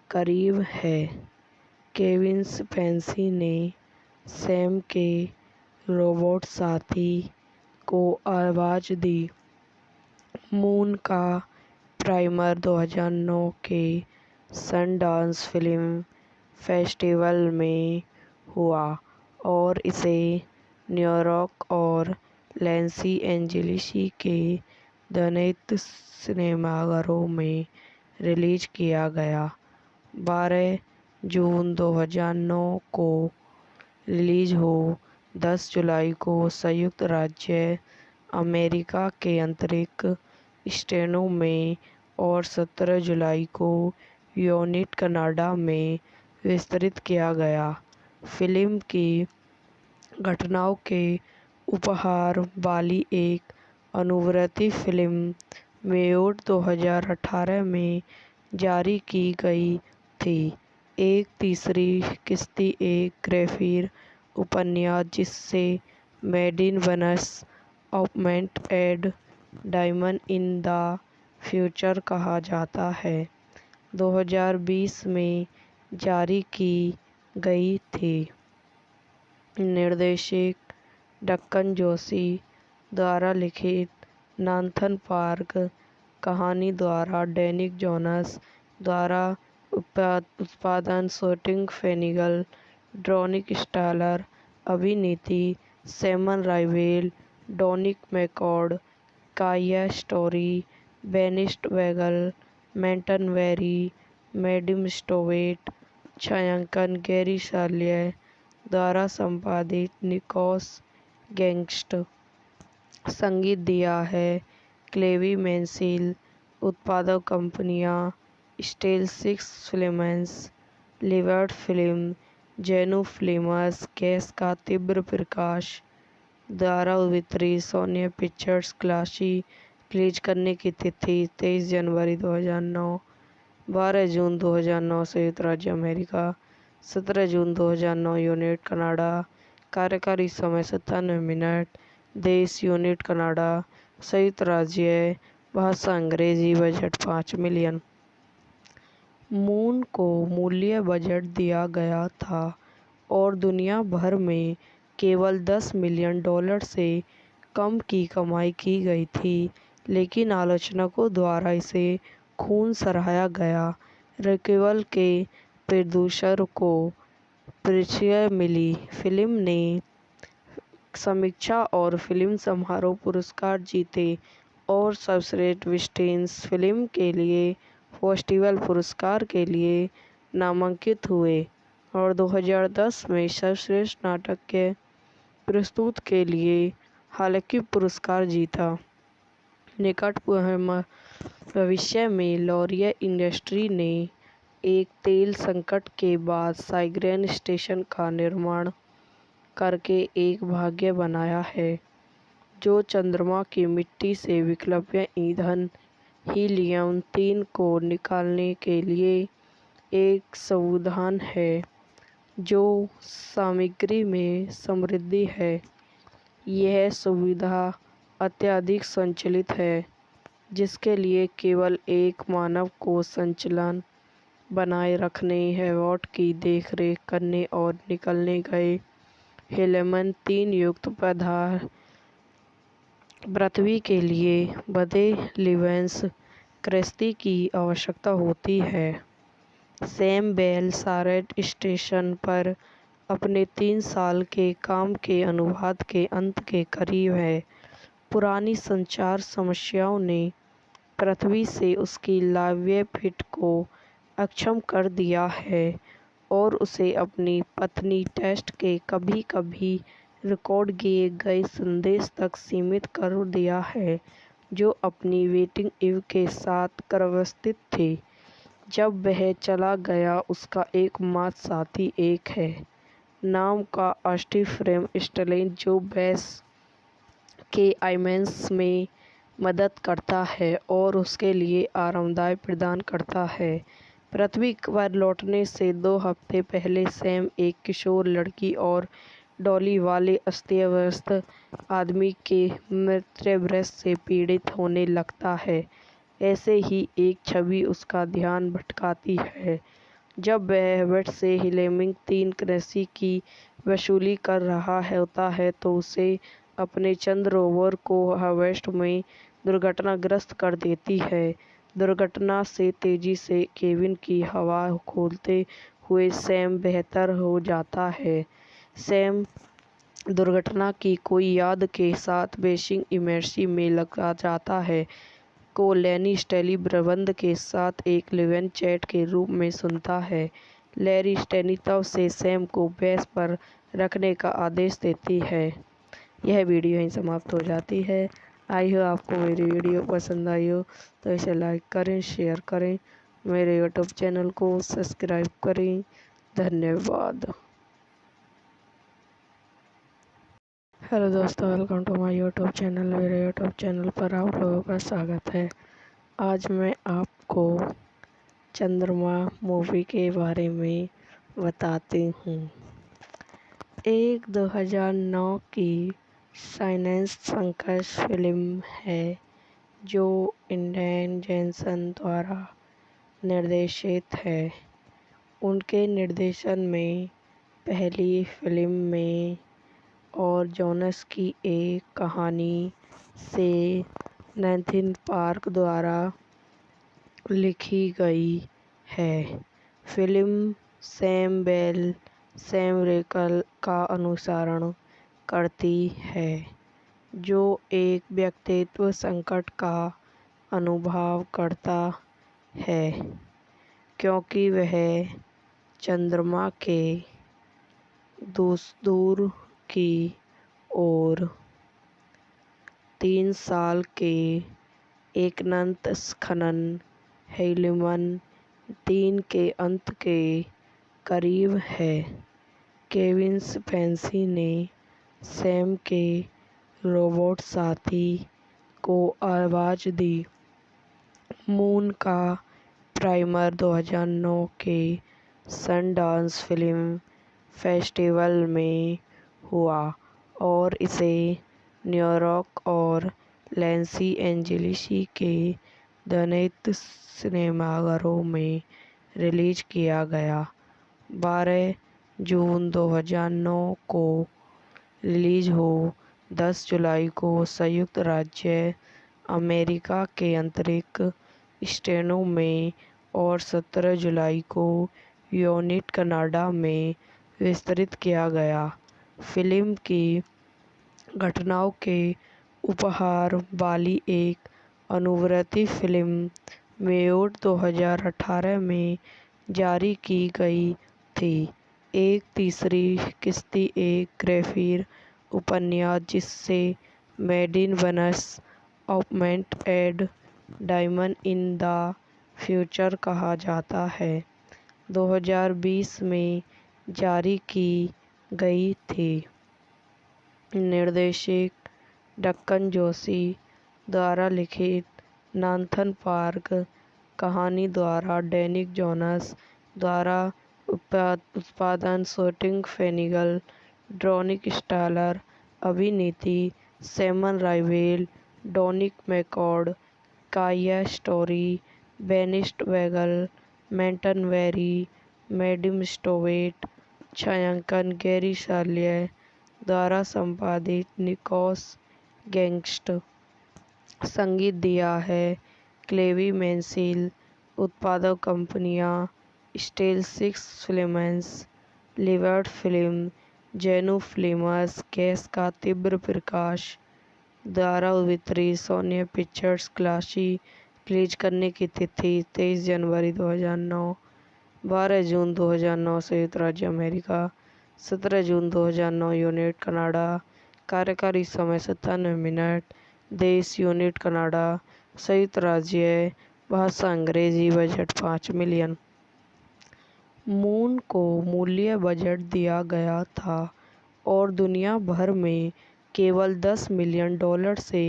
करीब है। केविन स्पेसी ने सैम के रोबोट साथी को आवाज दी। मून का प्राइमर 2009 के सनडांस फिल्म फेस्टिवल में हुआ और इसे न्यूयॉर्क और लॉस एंजेलिस के ध्वनित सिनेमाघरों में रिलीज किया गया। 12 जून 2009 को रिलीज हो 10 जुलाई को संयुक्त राज्य अमेरिका के अंतरिक्ष स्टेशनों में और 17 जुलाई को यूनिट कनाडा में वितरित किया गया। फिल्म की घटनाओं के उपहार वाली एक अनुवर्ती फिल्म मेयूट 2018 में जारी की गई थी। एक तीसरी किस्त एक ग्राफिक उपन्यास जिसे मेड इन वेनस ऑपमेंट add diamond in the future कहा जाता है, 2020 में जारी की गई थी। निर्देशक डक्कन जोशी द्वारा लिखित, नाथन पार्क, कहानी द्वारा डैनिक जोनास द्वारा उत्पादन, शूटिंग फेनिगल, ड्रोनिक स्टालर, अभिनीति सैमन राइवेल, डोनिक मैकॉर्ड, काया स्टोरी, बेनिस्ट वेगल, मेंटन वेरी, मैडम स्टोवेट, छायांकन गैरी साल्ये द्वारा संपादित, निकोस गैंगस्ट। संगीत दिया है क्लेवी मैनसील। उत्पादक कंपनियां स्टेल सिक्स फिल्म्स, लिबर्ट फिल्म, जेनू फिल्म्स, गैस का तीव्र प्रकाश द्वारा वितरित, सोनी पिक्चर्स। क्लासी रिलीज करने की तिथि 23 जनवरी 2009, 12 जून 2009 संयुक्त राज्य अमेरिका, 17 जून 2009 यूनिट कनाडा। कार्यकारी समय 97 मिनट। देश यूनिट कनाडा, संयुक्त राज्य, भाषा अंग्रेजी। Budget 5 million. मून को मूल्य बजट दिया गया था और दुनिया भर में केवल $10 मिलियन से कम की कमाई की गई थी, लेकिन आलोचकों द्वारा इसे खूब सराहा गया। रेकेवल के प्रोड्यूसर को प्रशंसा मिली। फिल्म ने समीक्षा और फिल्म समारोह पुरस्कार जीते और सर्वश्रेष्ठ वेस्टर्न फिल्म के लिए फेस्टिवल पुरस्कार के लिए नामांकित हुए और 2010 में सर्वश्रेष्ठ नाटक के प्रस्तुत के लिए हालांकि पुरस्कार जीता। निकट भविष्य में लॉरिया इंडस्ट्री ने एक तेल संकट के बाद साइग्रेन स्टेशन का निर्माण करके एक भाग्य बनाया है, जो चंद्रमा की मिट्टी से विकल्प ईंधन हीलियम-3 को निकालने के लिए एक समाधान है जो सामग्री में समृद्ध है। यह सुविधा अत्यधिक संचालित है, जिसके लिए केवल एक मानव को संचालन बनाए रखने, हैवॉट की देखरेख करने और निकाले गए हीलियम-3 युक्त पदार्थ पृथ्वी के लिए बड़े लिवेंस कृषि की आवश्यकता होती है। सैम बेल सारेट स्टेशन पर अपने 3 साल के काम के अनुभव के अंत के करीब है। पुरानी संचार समस्याओं ने पृथ्वी से उसकी लाइवलीहुड को अक्षम कर दिया है और उसे अपनी पत्नी टेस्ट के कभी-कभी रिकॉर्ड किए गए संदेश तक सीमित कर दिया है। जो अपनी वेटिंग इव के साथ व्यवस्थित थे। जब वह चला गया, उसका एकमात्र साथी एक है नाम का स्टीफन स्टर्लिंग, जो बेस के आईमेंस में मदद करता है और उसके लिए आरामदायक प्रदान करता है। पृथ्वी पर लौटने से 2 हफ्ते पहले सैम एक किशोर लड़की और डॉली वाले अस्त-व्यस्त आदमी के मृतभ्रष्ट से पीड़ित होने लगता है। ऐसे ही एक छवि उसका ध्यान भटकाती है। जब वह वेट से हीलेमिंग 3 करेंसी की वसूली कर रहा होता है तो उसे अपने चंद रोवर को हार्वेस्ट में दुर्घटनाग्रस्त कर देती है। दुर्घटना से तेजी से केबिन की हवा खोलते हुए सैम बेहतर हो जाता है। सैम दुर्घटना की कोई याद के साथ बेसिंग इमर्सी में लगा जाता है को लैरी स्टैली प्रबंध के साथ एक लिव-इन चैट के रूप में सुनता है। लैरी स्टैली तब से सैम को बेस पर रखने का आदेश देती है। यह वीडियो यहीं समाप्त हो जाती है। आई हो आपको मेरी वीडियो पसंद आई हो तो इसे लाइक करें, शेयर करें, मेरे यूट्यूब चैनल को सब्सक्राइब करें। धन्यवाद। हेलो दोस्तों, welcome to my YouTube channel. मेरे यूट्यूब चैनल पर आप लोगों का स्वागत है। आज मैं आपको चंद्रमा मूवी के बारे में बताती हूँ। एक 2009 की साइंस फिक्शन फिल्म है जो एंड्रयू जेनसन द्वारा निर्देशित है। उनके निर्देशन में पहली फिल्म में और जोनस की एक कहानी से नैथन पार्क द्वारा लिखी गई है। फिल्म सैम बेल सैम रेकल का अनुसरण करती है, जो एक व्यक्तित्व संकट का अनुभव करता है क्योंकि वह चंद्रमा के दूर की ओर 3 साल के अनंत खनन हीलियम 3 के अंत के करीब है। केविन स्पेसी ने सैम के रोबोट साथी को आवाज दी। मून का प्रीमियर 2009 के सनडांस फिल्म फेस्टिवल में हुआ और इसे न्यूयॉर्क और लॉस एंजेलिस के 19 सिनेमाघरों में रिलीज किया गया। 12 जून 2009 को रिलीज हो 10 जुलाई को संयुक्त राज्य अमेरिका के अंतरिक्ष स्टेशनों में और 17 जुलाई को यूनाइटेड कनाडा में वितरित किया गया। फिल्म की घटनाओं के उपहार वाली एक अनुवर्ती फिल्म मेयोट 2018 में जारी की गई थी। एक तीसरी किस्त एक ग्राफिक उपन्यास जिसे मेड इन वीनस ऑपमेंट add diamond in the future कहा जाता है, 2020 में जारी की गई थी। निर्देशक डक्कन जोशी द्वारा लिखित नाथन पार्क, कहानी द्वारा डेनिक जोनास द्वारा उत्पादन शूटिंग फेनिगल, ड्रोनिक स्टालर, अभिनीति सैमन राइवेल, डोनिक मैकॉर्ड, काया स्टोरी, बेनिस्ट वेगल, मेंटन वेरी, मैडम स्टोवेट, छायांकन गैरी साल्ये द्वारा संपादित निकोस गैंगस्ट। संगीत दिया है क्लेवी मैंसिल। उत्पादक कंपनियां स्टेल सिक्स फिल्म्स, लिवर्ट फिल्म, जेनू फिल्म्स, गैस का तीव्र प्रकाश द्वारा वितरित। सोनी पिक्चर्स। क्लासी रिलीज करने की तिथि 23 जनवरी 2009, 12 जून 2009 संयुक्त राज्य अमेरिका, 17 जून 2009 यूनाइटेड कनाडा। कार्यकारी समय 97 मिनट। देश यूनिट कनाडा, संयुक्त राज्य, भाषा अंग्रेजी, बजट 5 मिलियन। मून को मूल्य बजट दिया गया था और दुनिया भर में केवल $10 मिलियन से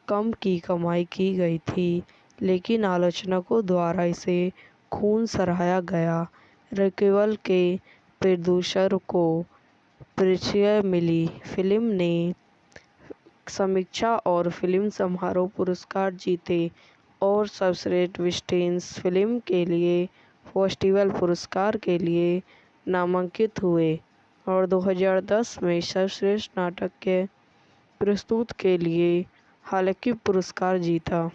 कम की कमाई की गई थी, लेकिन आलोचकों द्वारा इसे खूब सराहा गया। रिक्वेल के प्रोड्यूसर को प्रशंसा मिली। फिल्म ने समीक्षा और फिल्म समारोह पुरस्कार जीते और सर्वश्रेष्ठ वेस्टर्न फिल्म के लिए फेस्टिवल पुरस्कार के लिए नामांकित हुए और 2010 में सर्वश्रेष्ठ नाटक के प्रस्तुत के लिए हालांकि पुरस्कार जीता।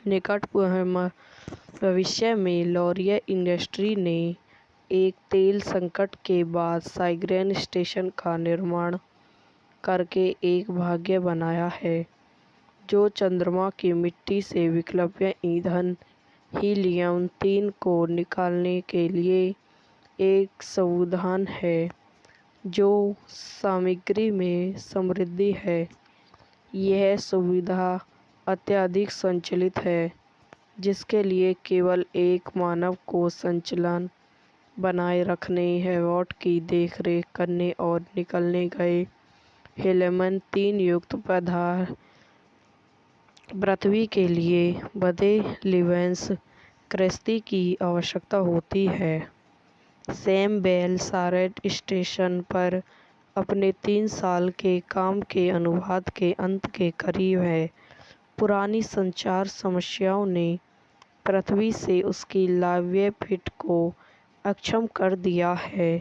निकट भविष्य में लॉरियल इंडस्ट्री ने एक तेल संकट के बाद साइगेन स्टेशन का निर्माण करके एक भाग्य बनाया है, जो चंद्रमा की मिट्टी से विकल्प ईंधन हीलियम-3 को निकालने के लिए एक समाधान है, जो सामग्री में समृद्ध है। यह सुविधा अत्यधिक संचालित है, जिसके लिए केवल एक मानव को संचालन बनाए रखने, हैवॉट की देखरेख करने और निकाले गए हीलियम-3 युक्त पदार्थ पृथ्वी के लिए बड़े लिवेंस कृषि की आवश्यकता होती है। सैम बेल सारेट स्टेशन पर अपने 3 साल के काम के अनुबंध के अंत के करीब है। पुरानी संचार समस्याओं ने पृथ्वी से उसकी लाइवलीहुड को अक्षम कर दिया है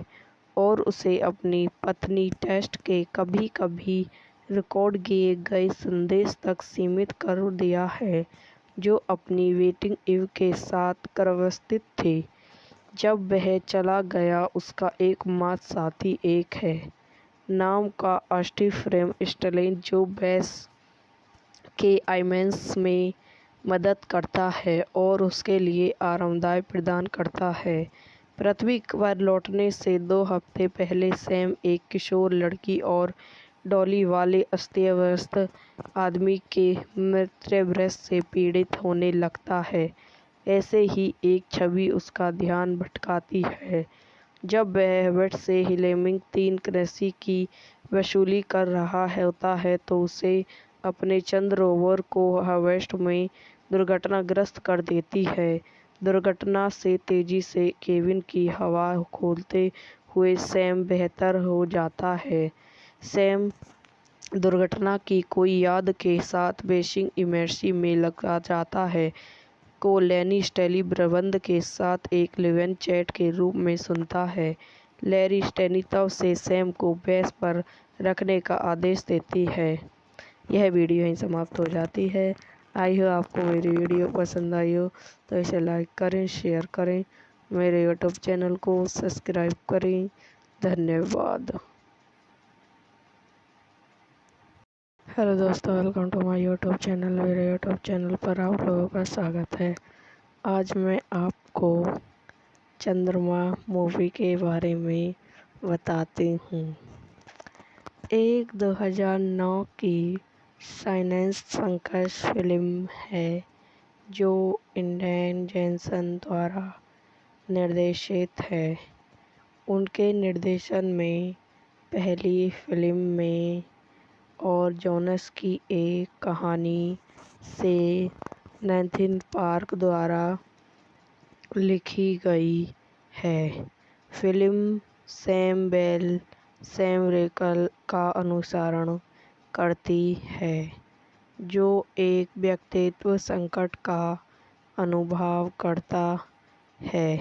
और उसे अपनी पत्नी टेस्ट के कभी-कभी रिकॉर्ड किए गए संदेश तक सीमित कर दिया है, जो अपनी वेटिंग इव के साथ गर्भवती थी। जब वह चला गया, उसका एकमात्र साथी एक है नाम का स्टीफन स्टर्लिंग, जो बेस के आईएमएस में मदद करता है और उसके लिए आरामदायक प्रदान करता है। पृथ्वी पर लौटने से 2 हफ्ते पहले सैम एक किशोर लड़की और डॉली वाले अस्त-व्यस्त आदमी के मृतदेह से पीड़ित होने लगता है। ऐसे ही एक छवि उसका ध्यान भटकाती है। जब वह हैवॉट से हीलियम-3 कृषि की वसूली कर रहा होता है तो उसे अपने चंद्र रोवर को हैवॉट में दुर्घटनाग्रस्त कर देती है। दुर्घटना से तेजी से केबिन की हवा खोलते हुए सैम बेहतर हो जाता है। सैम दुर्घटना की कोई याद के साथ बेसिक इमर्सी में लगा जाता है को लैरी स्टैली प्रबंध के साथ एक लिव-इन चैट के रूप में सुनता है। लैरी स्टैली तब से सैम को बेस पर रखने का आदेश देती है। यह वीडियो यहीं समाप्त हो जाती है। आई हो आपको मेरी वीडियो पसंद आई हो तो इसे लाइक करें, शेयर करें, मेरे यूट्यूब चैनल को सब्सक्राइब करें। धन्यवाद। हेलो दोस्तों, welcome to my YouTube channel. मेरे यूट्यूब चैनल पर आप लोगों का स्वागत है। आज मैं आपको चंद्रमा मूवी के बारे में बताती हूँ। एक 2009 की साइंस फिक्शन फिल्म है जो एंड्रयू जेनसन द्वारा निर्देशित है। उनके निर्देशन में पहली फिल्म में और जोन्स की एक कहानी से नैथन पार्क द्वारा लिखी गई है। फिल्म सैम बेल, सैम रिकल का अनुसरण करती है, जो एक व्यक्तित्व संकट का अनुभव करता है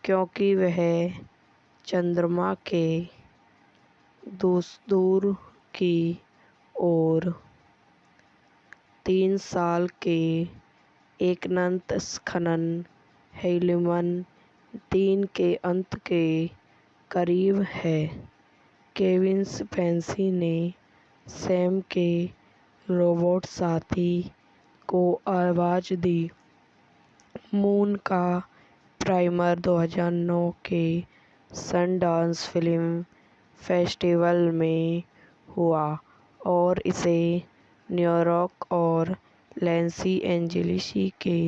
क्योंकि वह चंद्रमा के दूर की ओर 3 साल के अनंत खनन हीलियम-3 के अंत के करीब है। केविन स्पेसी ने सैम के रोबोट साथी को आवाज दी। मून का प्रीमियर 2009 के सनडांस फिल्म फेस्टिवल में हुआ और इसे न्यूयॉर्क और लॉस एंजलिस के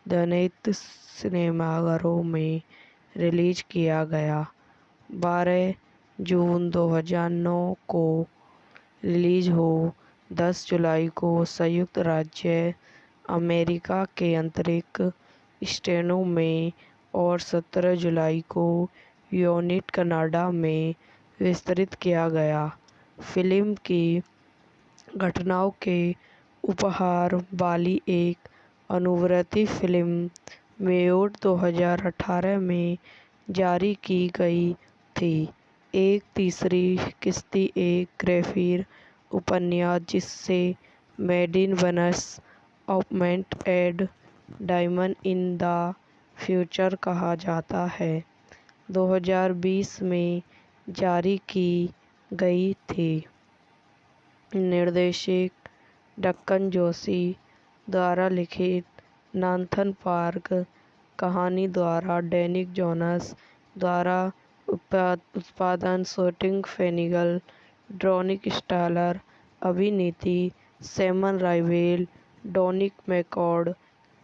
दंत सिनेमाघरों में रिलीज किया गया। 12 जून 2009 को रिलीज हो 10 जुलाई को संयुक्त राज्य अमेरिका के अंतरिक्ष स्टेशनों में और 17 जुलाई को यूनिट कनाडा में वितरित किया गया। फिल्म की घटनाओं के उपहार वाली एक अनुवर्ती फिल्म मेयोड 2018 में जारी की गई थी। एक तीसरी किस्त एक ग्राफिक उपन्यास जिसे मेड इन वेनस ऑपमेंट add diamond in the future कहा जाता है, 2020 में जारी की गई थी। निर्देशक डक्कन जोशी द्वारा लिखित नाथन पार्क, कहानी द्वारा डेनिक जोनास द्वारा उत्पादन शूटिंग फेनिगल, ड्रोनिक स्टालर, अभिनीति सैमन राइवेल, डोनिक मैकॉर्ड,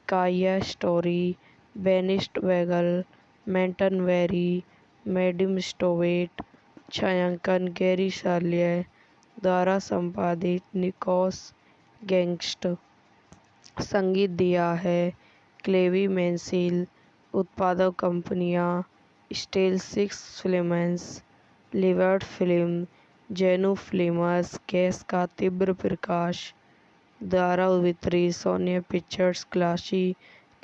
काया स्टोरी, बेनिस्ट वेगल, मेंटन वेरी, मैडम स्टोवेट, छायांकन गैरी साल्ये द्वारा संपादित निकोस गैंगस्ट। संगीत दिया है क्लेवी मेंसिल। उत्पादक कंपनियां स्टेल सिक्स फिल्म्स, लिबर्ट फिल्म, जेनू फिल्म्स, गैस का तीव्र प्रकाश द्वारा वितरित सोनी पिक्चर्स। क्लासी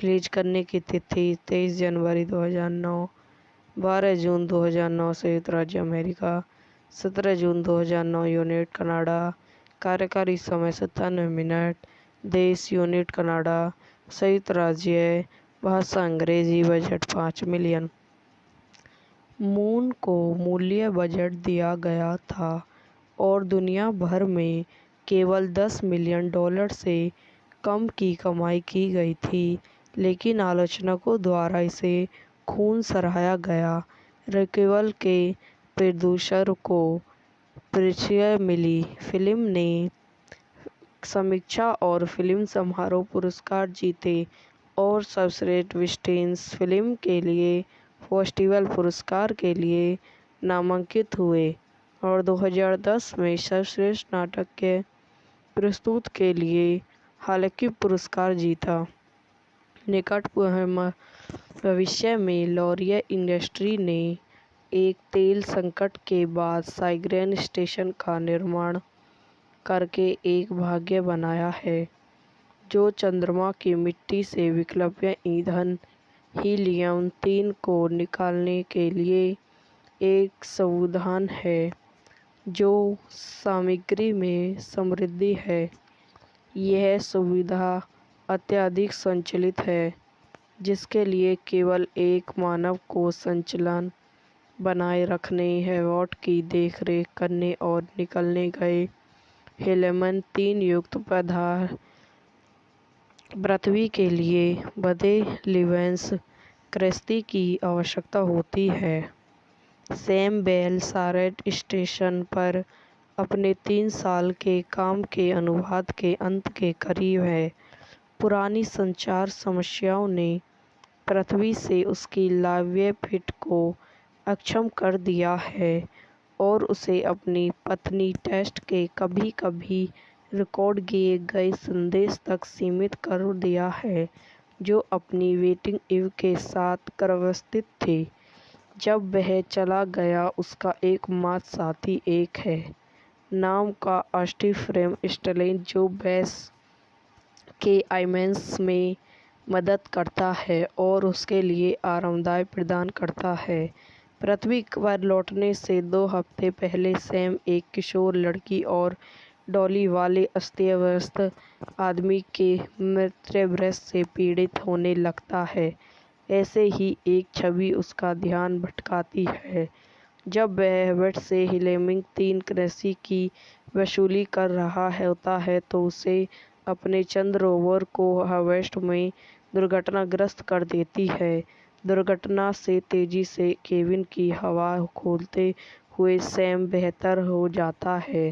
रिलीज करने की तिथि 23 जनवरी 2009, 12 जून 2009 संयुक्त राज्य अमेरिका, 17 जून 2009 यूनिट कनाडा। कार्यकारी समय 97 मिनट। देश यूनिट कनाडा, संयुक्त राज्य, भाषा अंग्रेजी। Budget 5 million. मून को मूल्य बजट दिया गया था और दुनिया भर में केवल $10 मिलियन से कम की कमाई की गई थी, लेकिन आलोचकों द्वारा इसे खूब सराहा गया। रिक्वेल के प्रोड्यूसर को प्रशंसा मिली। फिल्म ने समीक्षा और फिल्म समारोह पुरस्कार जीते और सर्वश्रेष्ठ वेस्टर्न फिल्म के लिए फेस्टिवल पुरस्कार के लिए नामांकित हुए और 2010 में सर्वश्रेष्ठ नाटक के प्रस्तुत के लिए हालांकि पुरस्कार जीता। निकट भविष्य में लॉरिया इंडस्ट्री ने एक तेल संकट के बाद साइग्रेन स्टेशन का निर्माण करके एक भाग्य बनाया है, जो चंद्रमा की मिट्टी से विकल्प ईंधन हीलियम-3 को निकालने के लिए एक समाधान है जो सामग्री में समृद्ध है। यह सुविधा अत्यधिक संचालित है, जिसके लिए केवल एक मानव को संचालन बनाए रखने, हैवॉट की देखरेख करने और निकालने गए हीलियम-3 युक्त पदार्थ पृथ्वी के लिए बड़े लिवेंस कृषि की आवश्यकता होती है। सैम बेल सारेट स्टेशन पर अपने 3 साल के काम के अनुबंध के अंत के करीब है। पुरानी संचार समस्याओं ने पृथ्वी से उसकी लाइवलीहुड को अक्षम कर दिया है और उसे अपनी पत्नी टेस्ट के कभी-कभी रिकॉर्ड किए गए संदेश तक सीमित कर दिया है, जो अपनी वेटिंग इव के साथ गर्भावस्थित थी। जब वह चला गया, उसका एकमात्र साथी एक है नाम का अस्टी फ्रेम स्टेलिन, जो बेस के आईमैन्स में मदद करता है और उसके लिए आरामदायक प्रदान करता है। पृथ्वी पर लौटने से 2 हफ्ते पहले सैम एक किशोर लड़की और डॉली वाले अस्त-व्यस्त आदमी के मृतभ्रंश से पीड़ित होने लगता है। ऐसे ही एक छवि उसका ध्यान भटकाती है। जब वह हैवॉट से हीलियम-3 कृषि की वसूली कर रहा होता है तो उसे अपने चंद्र रोवर को हैवॉट में दुर्घटनाग्रस्त कर देती है। दुर्घटना से तेजी से केबिन की हवा खोलते हुए सैम बेहतर हो जाता है।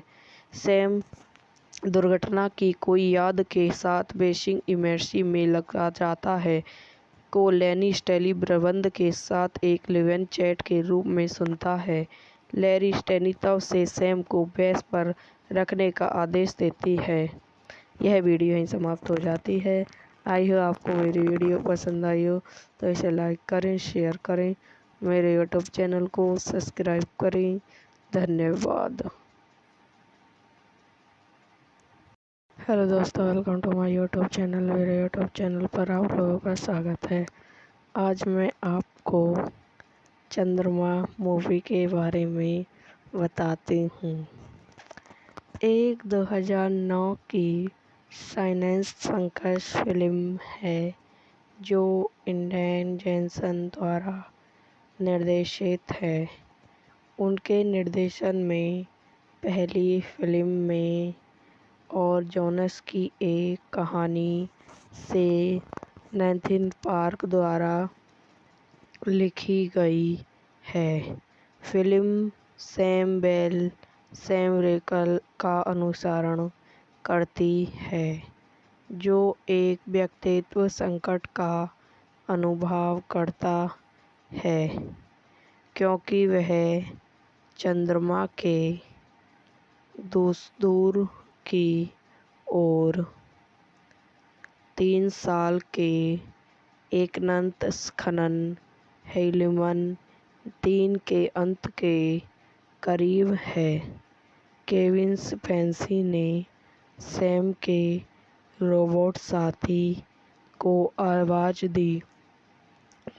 सैम दुर्घटना की कोई याद के साथ बेसिंग इमर्सी में लगा जाता है को लैनी स्टैली प्रबंध के साथ एक लिव-इन चैट के रूप में सुनता है। लैरी स्टैनी तब से सैम को बेस पर रखने का आदेश देती है। यह वीडियो यहीं समाप्त हो जाती है। आई हो आपको मेरी वीडियो पसंद आई हो तो इसे लाइक करें, शेयर करें, मेरे यूट्यूब चैनल को सब्सक्राइब करें। धन्यवाद। हेलो दोस्तों, welcome to my YouTube channel. मेरे यूट्यूब चैनल पर आप लोगों का स्वागत है। आज मैं आपको चंद्रमा मूवी के बारे में बताती हूँ। एक 2009 की साइंस फिक्शन फिल्म है जो एंडन जैक्सन द्वारा निर्देशित है। उनके निर्देशन में पहली फिल्म में और जोनस की एक कहानी से नैथन पार्क द्वारा लिखी गई है। फिल्म सैम बेल सैम रेकल का अनुसरण करती है जो एक व्यक्तित्व संकट का अनुभव करता है क्योंकि वह चंद्रमा के दूर की ओर 3 साल के अनंत खनन हेलिमन 3 के अंत के करीब है। केविन स्पेसी ने सैम के रोबोट साथी को आवाज़ दी।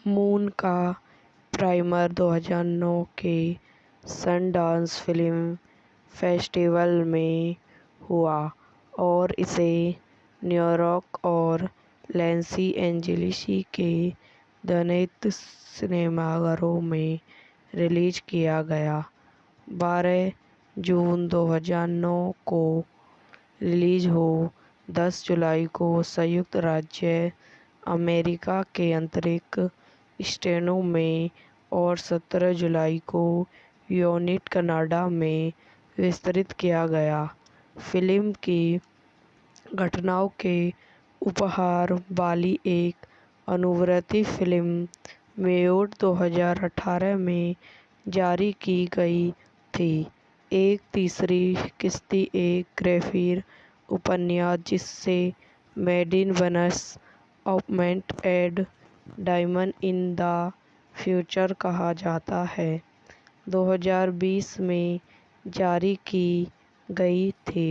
मून का प्राइमर 2009 के सनडांस फिल्म फेस्टिवल में हुआ और इसे न्यूयॉर्क और लॉस एंजेलिस के दैनिक सिनेमाघरों में रिलीज किया गया। 12 जून 2009 को रिलीज हो 10 जुलाई को संयुक्त राज्य अमेरिका के अंतरिक्ष स्टेशनों में और 17 जुलाई को यूनिट कनाडा में वितरित किया गया। फिल्म की घटनाओं के उपहार वाली एक अनुवर्ती फिल्म मेयोट 2018 में जारी की गई थी। एक तीसरी किस्ती एक ग्राफिक उपन्यास जिसे मेड इन वीनस ऑपमेंट add diamond in the future कहा जाता है 2020 में जारी की गई थी।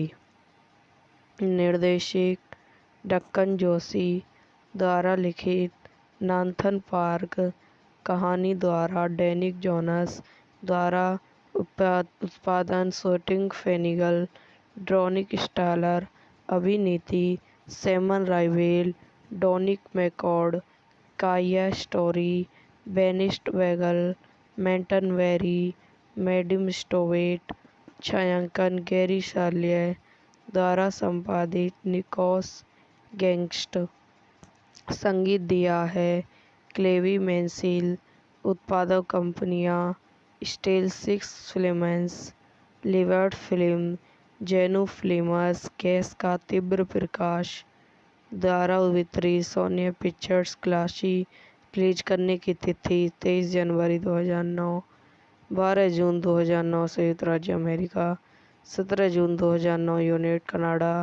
निर्देशक डक्कन जोशी द्वारा लिखित नाथन पार्क कहानी द्वारा डैनिक जोनास द्वारा उत्पादन शूटिंग फेनिगल ड्रोनिक स्टालर अभिनीति सैमन राइवेल डोनिक मैकॉर्ड काया स्टोरी बेनिस्ट वेगल मेंटन वेरी मैडम स्टोवेट छायांकन गैरी साल्ये द्वारा संपादित निकोस गैंगस्ट। संगीत दिया है क्लेवी मेंसिल। उत्पादक कंपनियां स्टेल सिक्स फिल्म्स, लिबर्ट फिल्म, जेनू फिल्म्स, गैस का तीव्र प्रकाश द्वारा वितरित सोनी पिक्चर्स। क्लासी रिलीज करने की तिथि 23 जनवरी 2009, 12 जून 2009 संयुक्त राज्य अमेरिका, 17 जून 2009 यूनिट कनाडा।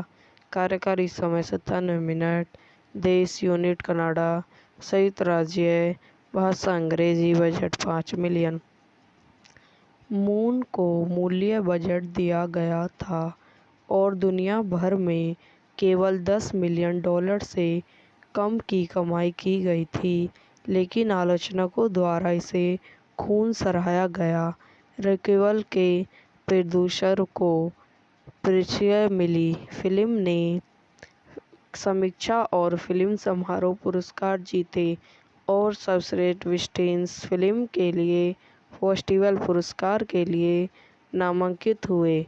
कार्यकारी समय 97 मिनट। देश यूनिट कनाडा, संयुक्त राज्य, भाषा अंग्रेजी। Budget 5 million. मून को मूल्य बजट दिया गया था और दुनिया भर में केवल $10 मिलियन से कम की कमाई की गई थी, लेकिन आलोचकों द्वारा इसे खूब सराहा गया। रिक्वेल के प्रोड्यूसर को प्रशंसा मिली। फिल्म ने समीक्षा और फिल्म समारोह पुरस्कार जीते और सर्वश्रेष्ठ वेस्टर्न फिल्म के लिए फेस्टिवल पुरस्कार के लिए नामांकित हुए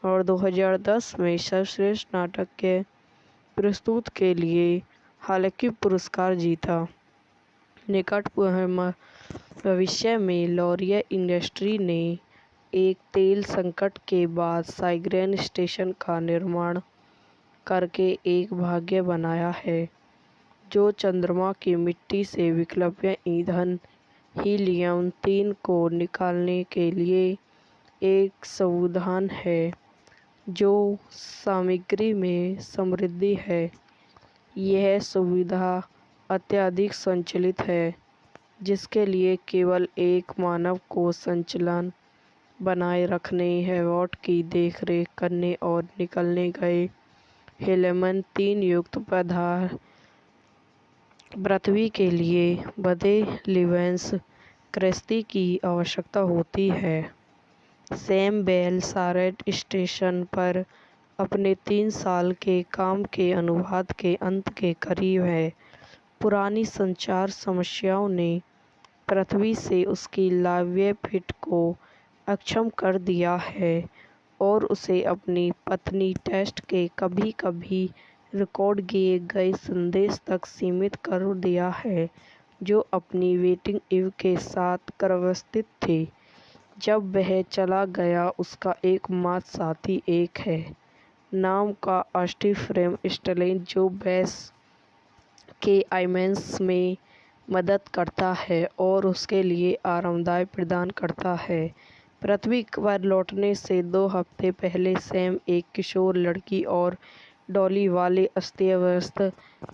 और 2010 में सर्वश्रेष्ठ नाटक के प्रस्तुत के लिए हालांकि पुरस्कार जीता। निकट भविष्य में लॉरिया इंडस्ट्री ने एक तेल संकट के बाद साइग्रेन स्टेशन का निर्माण करके एक भाग्य बनाया है, जो चंद्रमा की मिट्टी से विकल्प ईंधन हीलियम-3 को निकालने के लिए एक संविधान है जो सामग्री में समृद्धि है। यह सुविधा अत्यधिक संचालित है, जिसके लिए केवल एक मानव को संचालन बनाए रखने, हैवॉट की देखरेख करने और निकालने गए हीलियम-3 युक्त पदार्थ पृथ्वी के लिए बड़े लिवेंस कृषि की आवश्यकता होती है। सैम बेल सारेट स्टेशन पर अपने 3 साल के काम के अनुवाद के अंत के करीब है। पुरानी संचार समस्याओं ने पृथ्वी से उसकी लाइवलीहुड को अक्षम कर दिया है और उसे अपनी पत्नी टेस्ट के कभी-कभी रिकॉर्ड किए गए संदेश तक सीमित कर दिया है, जो अपनी वेटिंग इव के साथ व्यवस्थित थे। जब वह चला गया, उसका एकमात्र साथी एक है नाम का अस्टी फ्रेम स्टेलिन, जो बेस के आईमेंस में मदद करता है और उसके लिए आरामदायक प्रदान करता है। पृथ्वी पर लौटने से 2 हफ्ते पहले सैम एक किशोर लड़की और डॉली वाले अस्त-व्यस्त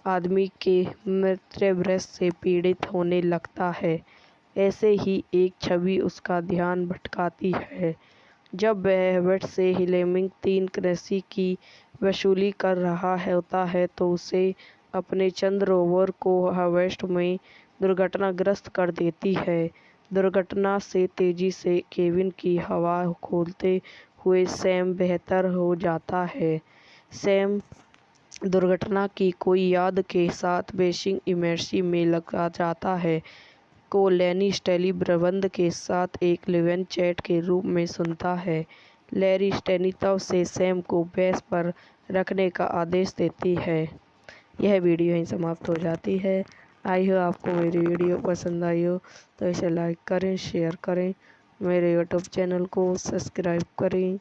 आदमी के मृतदेह से पीड़ित होने लगता है। ऐसे ही एक छवि उसका ध्यान भटकाती है। जब वह हैवॉट से हीलियम-3 कृषि की वसूली कर रहा होता है तो उसे अपने चंद्र रोवर को हैवॉट में दुर्घटनाग्रस्त कर देती है। दुर्घटना से तेजी से केबिन की हवा खोलते हुए सैम बेहतर हो जाता है। सैम दुर्घटना की कोई याद के साथ बेसिक इमर्सी में लगा जाता है को लैरी स्टेली प्रबंध के साथ एक लिव-इन चैट के रूप में सुनता है। लैरी स्टेली तब से सैम को बेस पर रखने का आदेश देती है। यह वीडियो यहीं समाप्त हो जाती है। आई हो आपको मेरी वीडियो पसंद आई हो तो इसे लाइक करें, शेयर करें, मेरे यूट्यूब चैनल को सब्सक्राइब करें।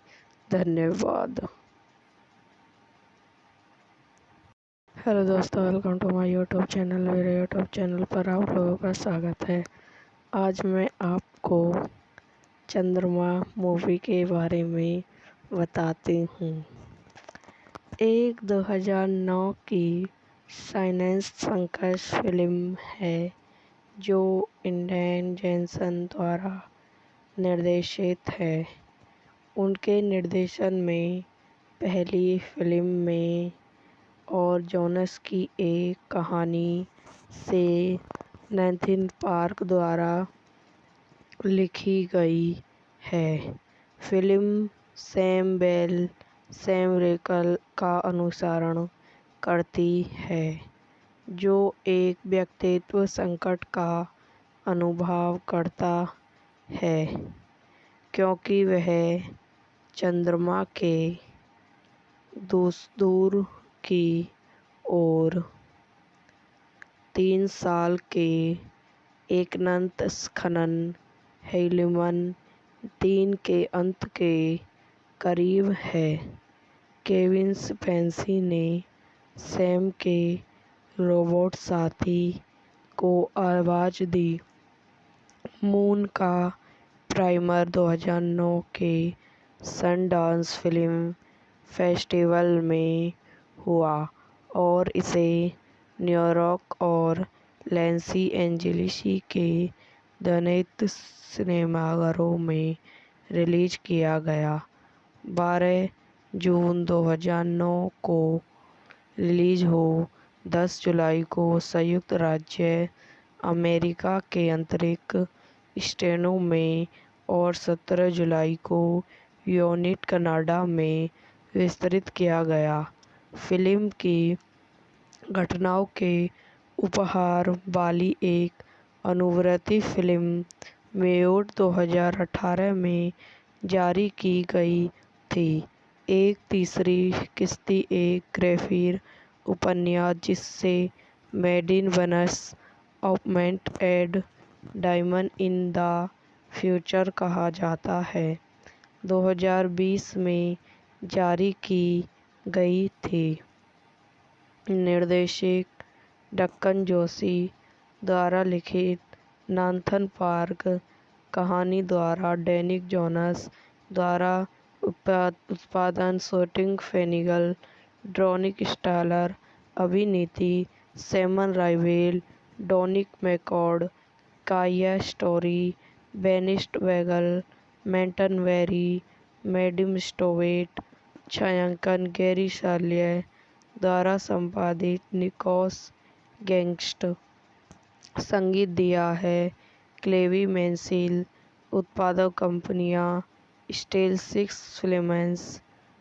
धन्यवाद। हेलो दोस्तों, welcome to my YouTube channel. मेरे यूट्यूब चैनल पर आप लोगों का स्वागत है। आज मैं आपको चंद्रमा मूवी के बारे में बताती हूँ। एक 2009 की साइंस फिक्शन फिल्म है जो एंड्रयू जेनसन द्वारा निर्देशित है। उनके निर्देशन में पहली फिल्म में और जोन्स की एक कहानी से नैथन पार्क द्वारा लिखी गई है। फिल्म सैम बेल सैम रेकल का अनुसरण करती है, जो एक व्यक्तित्व संकट का अनुभव करता है क्योंकि वह चंद्रमा के दूर की ओर 3 साल के अनंत खनन हीलियम-3 के अंत के करीब है। केविन स्पेसी ने सैम के रोबोट साथी को आवाज दी। मून का प्रीमियर 2009 के सनडांस फिल्म फेस्टिवल में हुआ और इसे न्यूयॉर्क और लॉस एंजेलिस के 19 सिनेमाघरों में रिलीज किया गया। 12 जून 2009 को रिलीज हो 10 जुलाई को संयुक्त राज्य अमेरिका के अंतरिक्ष स्टेशनों में और 17 जुलाई को यूनाइटेड कनाडा में वितरित किया गया। फिल्म की घटनाओं के उपहार वाली एक अनुवर्ती फिल्म मेयोट 2018 में जारी की गई थी। एक तीसरी किस्त एक ग्राफिक उपन्यास जिसे मेड इन वीनस ऑपमेंट add diamond in the future कहा जाता है, 2020 में जारी की गई थी। निर्देशित डक्कन जोशी द्वारा लिखित नाथन पार्क, कहानी द्वारा डेनिक जोनास द्वारा उत्पादन शूटिंग फेनिगल, ड्रोनिक स्टालर, अभिनीति सैमन राइवेल, डोनिक मैकॉर्ड, काया स्टोरी, बेनिस्ट वेगल, मेंटन वेरी, मैडिम स्टोवेट, छायांकन गैरी शाल्य द्वारा संपादित निकोस गैंगस्ट। संगीत दिया है क्लेवी मेंसिल। उत्पादक कंपनियां स्टेल सिक्स फिल्म्स,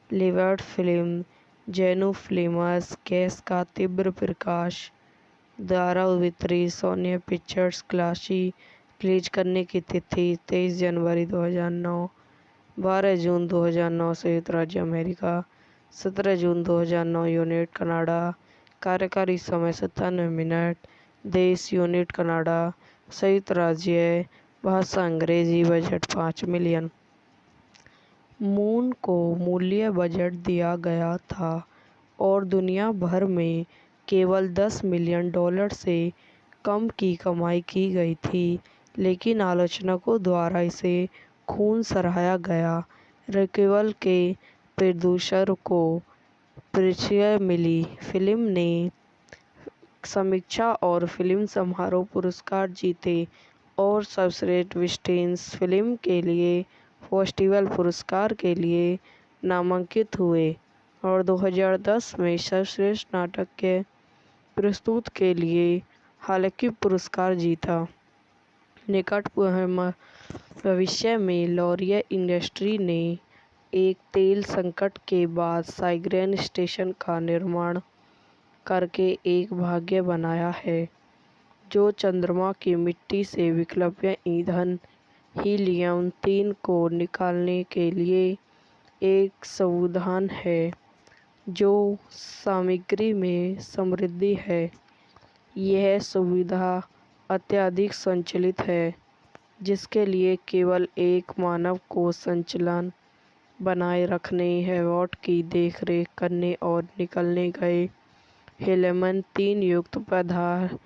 लिवर्ट फिल्म, जेनू फिल्म्स, गैस का तीव्र प्रकाश द्वारा वितरित सोनी पिक्चर्स। क्लासी रिलीज करने की तिथि 23 जनवरी 2009, 12 जून 2009 संयुक्त राज्य अमेरिका, 17 जून 2009 यूनिट कनाडा। कार्यकारी समय 97 मिनट। देश यूनिट कनाडा, संयुक्त राज्य, भाषा अंग्रेजी। Budget 5 million. मून को मूल्य बजट दिया गया था और दुनिया भर में केवल $10 मिलियन से कम की कमाई की गई थी, लेकिन आलोचकों द्वारा इसे खूब सराहा गया। रिक्वेल के प्रोड्यूसर को प्रशंसा मिली। फिल्म ने समीक्षा और फिल्म समारोह पुरस्कार जीते और सर्वश्रेष्ठ वेस्टर्न फिल्म के लिए फेस्टिवल पुरस्कार के लिए नामांकित हुए और 2010 में सर्वश्रेष्ठ नाटक के प्रस्तुत के लिए हालांकि पुरस्कार जीता। निकट भविष्य में लॉरिया इंडस्ट्री ने एक तेल संकट के बाद साइग्रेन स्टेशन का निर्माण करके एक भाग्य बनाया है, जो चंद्रमा की मिट्टी से विकल्प ईंधन हीलियम-3 को निकालने के लिए एक समाधान है जो सामग्री में समृद्ध है। यह सुविधा अत्यधिक संचालित है, जिसके लिए केवल एक मानव को संचालन बनाए रखने, हैवॉट की देखरेख करने और निकाले गए हीलियम-3 युक्त पदार्थ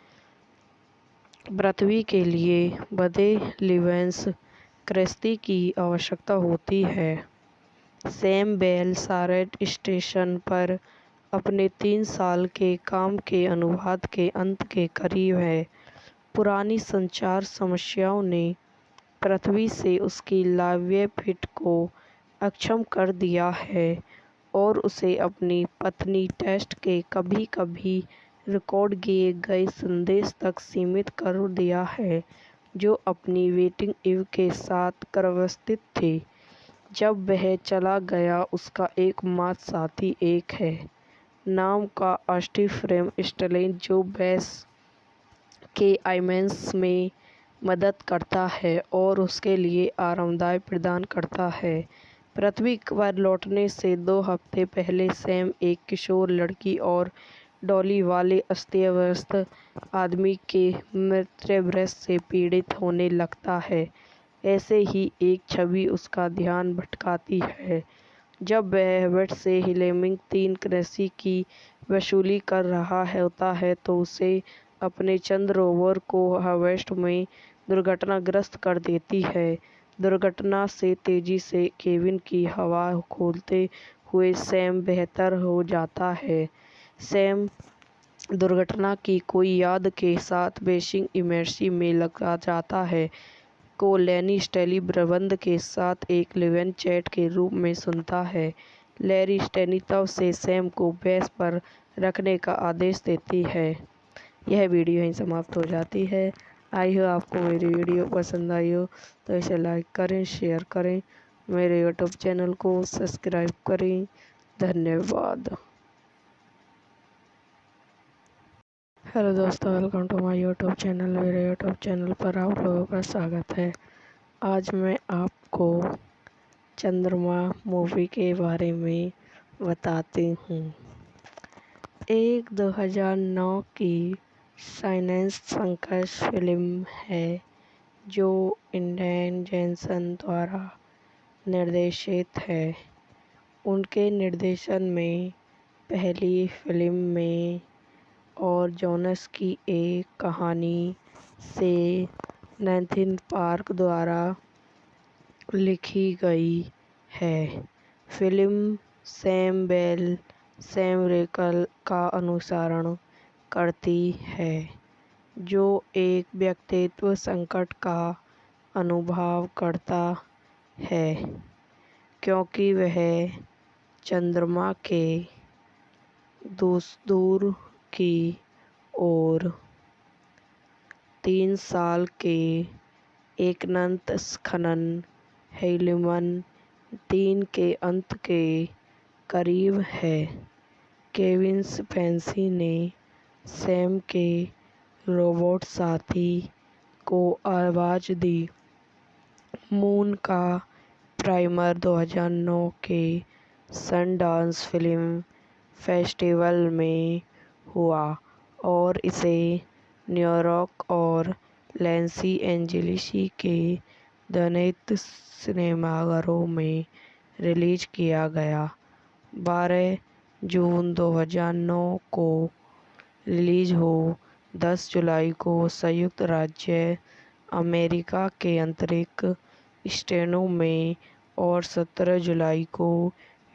पृथ्वी के लिए बड़े लिवेंस कृषि की आवश्यकता होती है। सैम बेल सारेट स्टेशन पर अपने 3 साल के काम के अनुबंध के अंत के करीब है। पुरानी संचार समस्याओं ने पृथ्वी से उसकी लाइवलीहुड को अक्षम कर दिया है और उसे अपनी पत्नी टेस्ट के कभी-कभी रिकॉर्ड किए गए संदेश तक सीमित कर दिया है, जो अपनी वेटिंग इव के साथ गर्भावस्थित थी। जब वह चला गया, उसका एकमात्र साथी एक है नाम का स्टीफन स्टेलन, जो बेस के आईमैन्स में मदद करता है और उसके लिए आरामदायक प्रदान करता है। पृथ्वी पर लौटने से 2 हफ्ते पहले सैम एक किशोर लड़की और डॉली वाले अस्तव्यस्त आदमी के मृतव्यस से पीड़ित होने लगता है। ऐसे ही एक छवि उसका ध्यान भटकाती है। जब वह हैवॉट से हीलियम-3 कृषि की वसूली कर रहा होता है तो उसे अपने चंद्र रोवर को हैवॉट में दुर्घटनाग्रस्त कर देती है। दुर्घटना से तेजी से केबिन की हवा खोलते हुए सैम बेहतर हो जाता है। सैम दुर्घटना की कोई याद के साथ बेसिक इमर्सी में लगा जाता है को लैरी स्टेली प्रबंध के साथ एक लिव-इन चैट के रूप में सुनता है। लैरी स्टेली तब से सैम को बेस पर रखने का आदेश देती है। यह वीडियो यहीं समाप्त हो जाती है। आई हो आपको मेरी वीडियो पसंद आई हो तो इसे लाइक करें, शेयर करें, मेरे यूट्यूब चैनल को सब्सक्राइब करें। धन्यवाद। हेलो दोस्तों, welcome to my YouTube channel. मेरे यूट्यूब चैनल पर आप लोगों का स्वागत है। आज मैं आपको चंद्रमा मूवी के बारे में बताती हूँ। एक 2009 की साइंस फिक्शन फिल्म है जो एंडन जेंसन द्वारा निर्देशित है। उनके निर्देशन में पहली फिल्म में और जोनस की एक कहानी से नैथन पार्क द्वारा लिखी गई है। फिल्म सैम बेल सैम रेकल का अनुसरण करती है, जो एक व्यक्तित्व संकट का अनुभव करता है क्योंकि वह चंद्रमा के दूर की ओर 3 साल के एकनंत खनन हेलिमन 3 के अंत के करीब है। केविन स्पेसी ने सैम के रोबोट साथी को आवाज दी। मून का प्राइमर 2009 के सनडांस फिल्म फेस्टिवल में हुआ और इसे न्यूयॉर्क और लॉस एंजेलिस के ध्वनित सिनेमाघरों में रिलीज किया गया। 12 जून 2009 को रिलीज हो 10 जुलाई को संयुक्त राज्य अमेरिका के अंतरिक्ष स्टेशनों में और 17 जुलाई को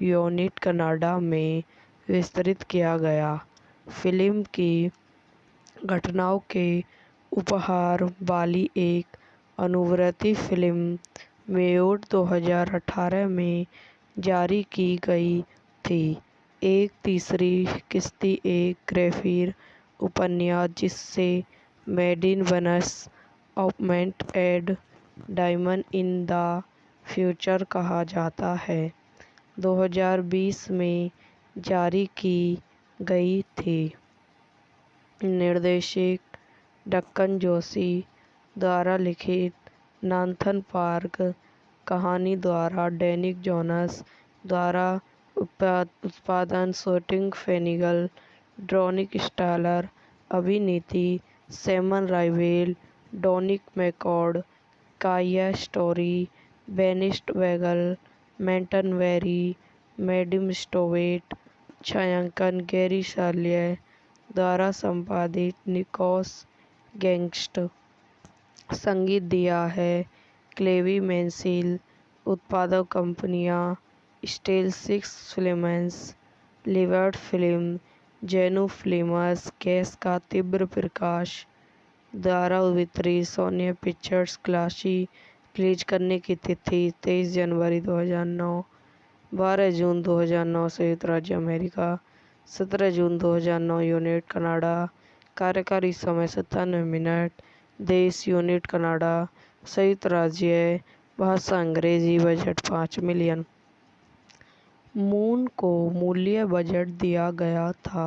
यूनिट कनाडा में वितरित किया गया। फिल्म की घटनाओं के उपहार वाली एक अनुवर्ती फिल्म मेयोट 2018 में जारी की गई थी। एक तीसरी किस्ती एक ग्राफिक उपन्यास जिसे मेड इन वेनस ऑपमेंट add diamond in the future कहा जाता है, 2020 में जारी की गई थी। निर्देशक डक्कन जोशी द्वारा लिखित नाथन पार्क कहानी द्वारा डैनिक जोनास द्वारा उत्पादन शूटिंग फेनिगल ड्रोनिक स्टालर अभिनीति सैमन राइवेल डोनिक मैकॉर्ड काया स्टोरी बेनिस्ट वेगल मेंटन वेरी मैडम स्टोवेट छायांकन गैरी साल्ये द्वारा संपादित निकोस गैंगस्ट। संगीत दिया है क्लेवी मैंसिल। उत्पादक कंपनियां स्टेल सिक्स फिल्म्स, लिबर्ट फिल्म, जेनू फिल्म्स, गैस का तीव्र प्रकाश द्वारा वितरित सोनी पिक्चर्स। क्लासी रिलीज करने की तिथि 23 जनवरी 2009, 12 जून 2009 संयुक्त राज्य अमेरिका, 17 जून 2009 यूनिट कनाडा। कार्यकारी समय 97 मिनट। देश यूनिट कनाडा, संयुक्त राज्य, भाषा अंग्रेजी। Budget 5 million. मून को मूल्य बजट दिया गया था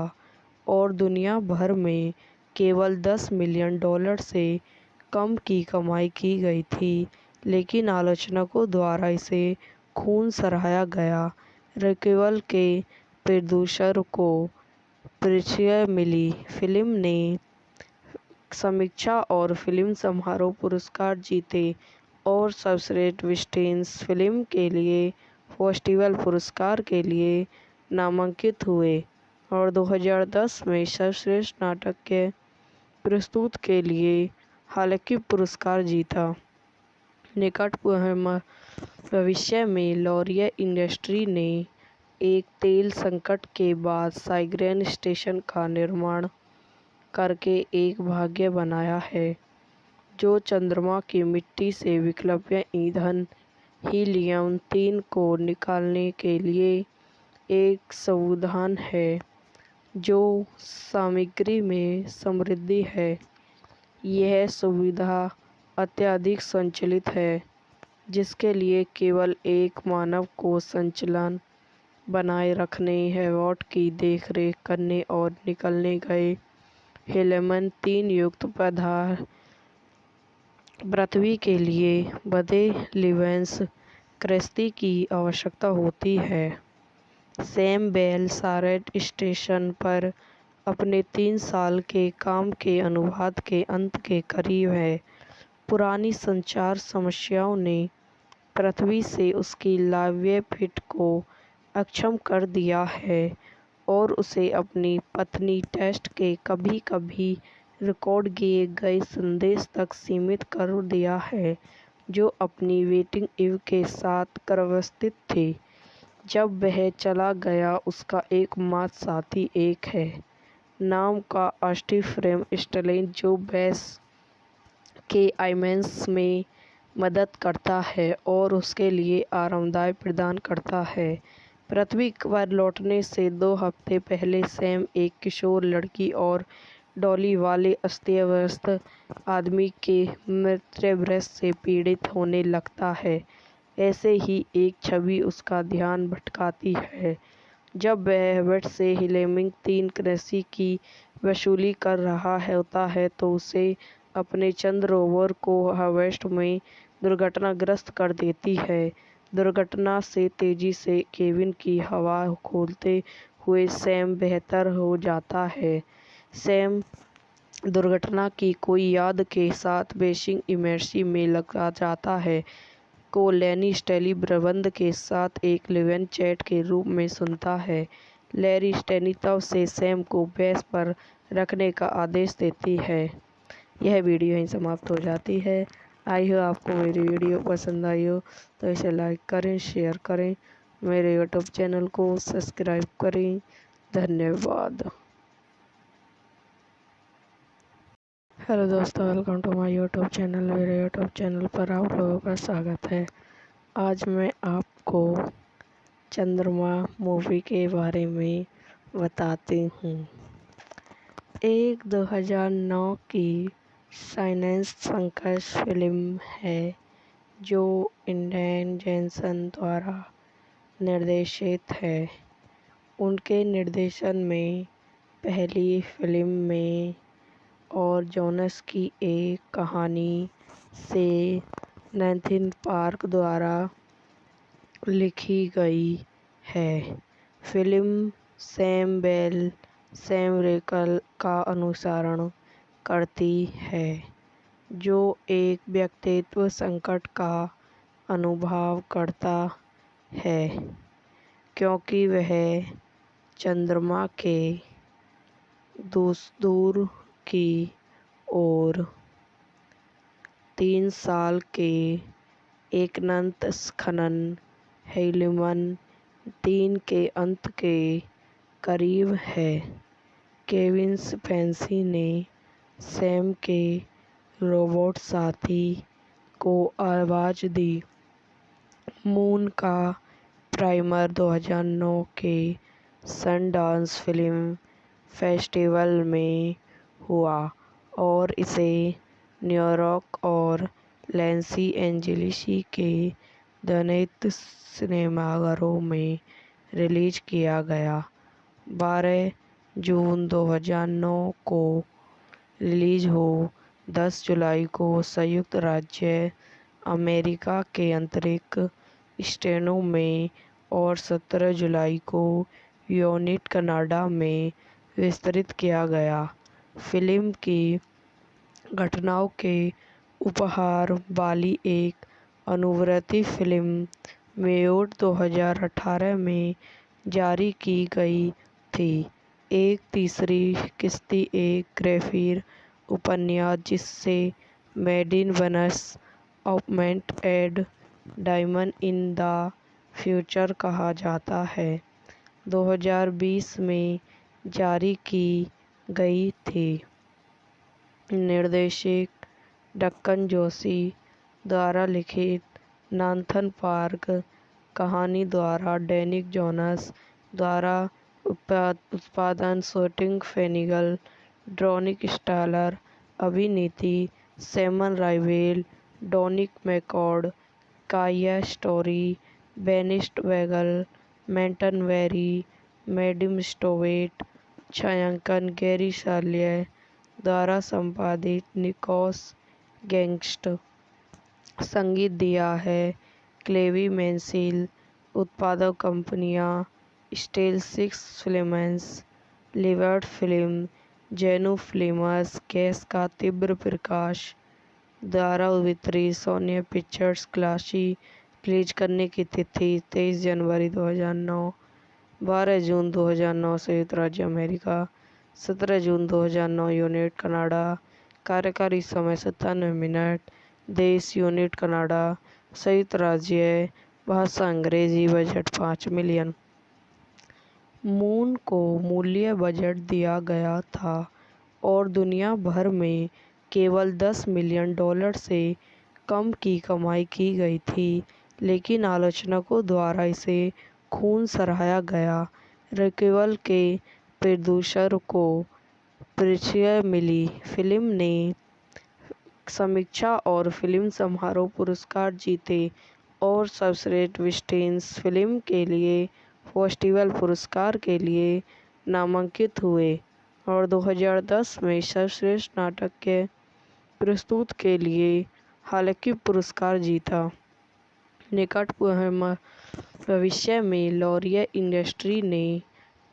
और दुनिया भर में केवल $10 मिलियन से कम की कमाई की गई थी, लेकिन आलोचकों द्वारा इसे खूब सराहा गया। रेक्वेल के प्रोड्यूसर को प्रशंसा मिली। फिल्म ने समीक्षा और फिल्म समारोह पुरस्कार जीते और सर्वश्रेष्ठ वेस्टर्न फिल्म के लिए फेस्टिवल पुरस्कार के लिए नामांकित हुए और 2010 में सर्वश्रेष्ठ नाटक के प्रस्तुत के लिए हालांकि पुरस्कार जीता। निकट भविष्य में लॉरिया इंडस्ट्री ने एक तेल संकट के बाद साइग्रेन स्टेशन का निर्माण करके एक भाग्य बनाया है, जो चंद्रमा की मिट्टी से विकल्प ईंधन हीलियम-3 को निकालने के लिए एक समाधान है जो सामग्री में समृद्ध है। यह सुविधा अत्यधिक संचालित है, जिसके लिए केवल एक मानव को संचालन बनाए रखने, हैवॉट की देखरेख करने और निकाले गए हीलियम-3 युक्त पदार्थ पृथ्वी के लिए बड़े लिवेंस कृषि की आवश्यकता होती है। सैम बेल सारेट स्टेशन पर अपने 3 साल के काम के अनुभव के अंत के करीब है। पुरानी संचार समस्याओं ने पृथ्वी से उसकी लाइवलीहुड को अक्षम कर दिया है और उसे अपनी पत्नी टेस्ट के कभी कभी रिकॉर्ड किए गए संदेश तक सीमित कर दिया है, जो अपनी वेटिंग इव के साथ व्यवस्थित थे। जब वह चला गया, उसका एकमात्र साथी एक है नाम का स्टीफन स्टैलेन, जो बेस के आईमैन्स में मदद करता है और उसके लिए आरामदायक प्रदान करता है। पृथ्वी पर लौटने से 2 हफ्ते पहले सैम एक किशोर लड़की और डॉली वाले अस्त-व्यस्त आदमी के मृतदेह से पीड़ित होने लगता है। ऐसे ही एक छवि उसका ध्यान भटकाती है। जब वह वेट से हिलेमिंग 3 करेंसी की वसूली कर रहा होता है तो उसे अपने चंद रोवर को हार्वेस्ट में दुर्घटनाग्रस्त कर देती है। दुर्घटना से तेजी से केबिन की हवा खोलते हुए सैम बेहतर हो जाता है। सैम दुर्घटना की कोई याद के साथ बेसिंग इमर्सी में लगा जाता है को लैरी स्टैली प्रबंध के साथ एक लिव-इन चैट के रूप में सुनता है। लैरी स्टैली तब से सैम को बेस पर रखने का आदेश देती है। यह वीडियो यहीं समाप्त हो जाती है। आई हो आपको मेरी वीडियो पसंद आई हो तो इसे लाइक करें, शेयर करें, मेरे यूट्यूब चैनल को सब्सक्राइब करें। धन्यवाद। हेलो दोस्तों, welcome to my YouTube channel. मेरे यूट्यूब चैनल पर आप लोगों का स्वागत है। आज मैं आपको चंद्रमा मूवी के बारे में बताती हूँ। एक 2009 की साइंस फिक्शन फिल्म है जो एंड्रयू जेनसन द्वारा निर्देशित है। उनके निर्देशन में पहली फिल्म में और जोनस की एक कहानी से नैथन पार्क द्वारा लिखी गई है। फिल्म सैम बेल सैम रेकल का अनुसरण करती है, जो एक व्यक्तित्व संकट का अनुभव करता है क्योंकि वह चंद्रमा के दूर की ओर 3 साल के अनंत खनन हेलिमन 3 के अंत के करीब है। केविन स्पेसी ने सैम के रोबोट साथी को आवाज दी। मून का प्रीमियर 2009 के सनडांस फिल्म फेस्टिवल में हुआ और इसे न्यूयॉर्क और लॉस एंजेलिस के 19 सिनेमाघरों में रिलीज किया गया। 12 जून 2009 को रिलीज हो 10 जुलाई को संयुक्त राज्य अमेरिका के अंतरिक्ष स्टेटों में और 17 जुलाई को यूनाइटेड कनाडा में वितरित किया गया। फिल्म की घटनाओं के उपहार वाली एक अनुवर्ती फिल्म मेयोड 2018 में जारी की गई थी। एक तीसरी किस्त एक ग्राफिक उपन्यास जिसे मेडिन वनस ऑपमेंट add diamond in the future कहा जाता है, 2020 में जारी की गई थी। निर्देशक डक्कन जोशी द्वारा लिखित नाथन पार्क कहानी द्वारा डैनिक जोनास द्वारा उत्पादन शूटिंग फेनिगल ड्रोनिक स्टालर अभिनीति सैमन राइवेल डोनिक मैकॉर्ड काया स्टोरी बेनिस्ट वेगल मेंटन वेरी मैडम स्टोवेट छायांकन गैरी साल्ये द्वारा संपादित निकोस गैंगस्ट। संगीत दिया है क्लेवी मैंसिल। उत्पादक कंपनियां स्टेल सिक्स फिल्म्स, लिवर्ट फिल्म, जेनू फिल्म्स, गैस का तीव्र प्रकाश द्वारा वितरित। सोनी पिक्चर्स। क्लासी रिलीज करने की तिथि 23 जनवरी 2009। 12 जून 2009 संयुक्त राज्य अमेरिका, 17 जून 2009 यूनिट कनाडा। कार्यकारी समय 97 मिनट। देश यूनिट कनाडा, संयुक्त राज्य, भाषा अंग्रेजी। Budget 5 million. मून को मूल्य बजट दिया गया था और दुनिया भर में केवल $10 मिलियन से कम की कमाई की गई थी, लेकिन आलोचकों द्वारा इसे खून सराहा गया। रिक्वेल के प्रोड्यूसर को प्रतिष्ठा मिली। फिल्म ने समीक्षा और फिल्म समारोह पुरस्कार जीते और सर्वश्रेष्ठ वेस्टर्न फिल्म के लिए फेस्टिवल पुरस्कार के लिए नामांकित हुए और 2010 में सर्वश्रेष्ठ नाटक के प्रस्तुत के लिए हालांकि पुरस्कार जीता। निकट भविष्य में लॉरिया इंडस्ट्री ने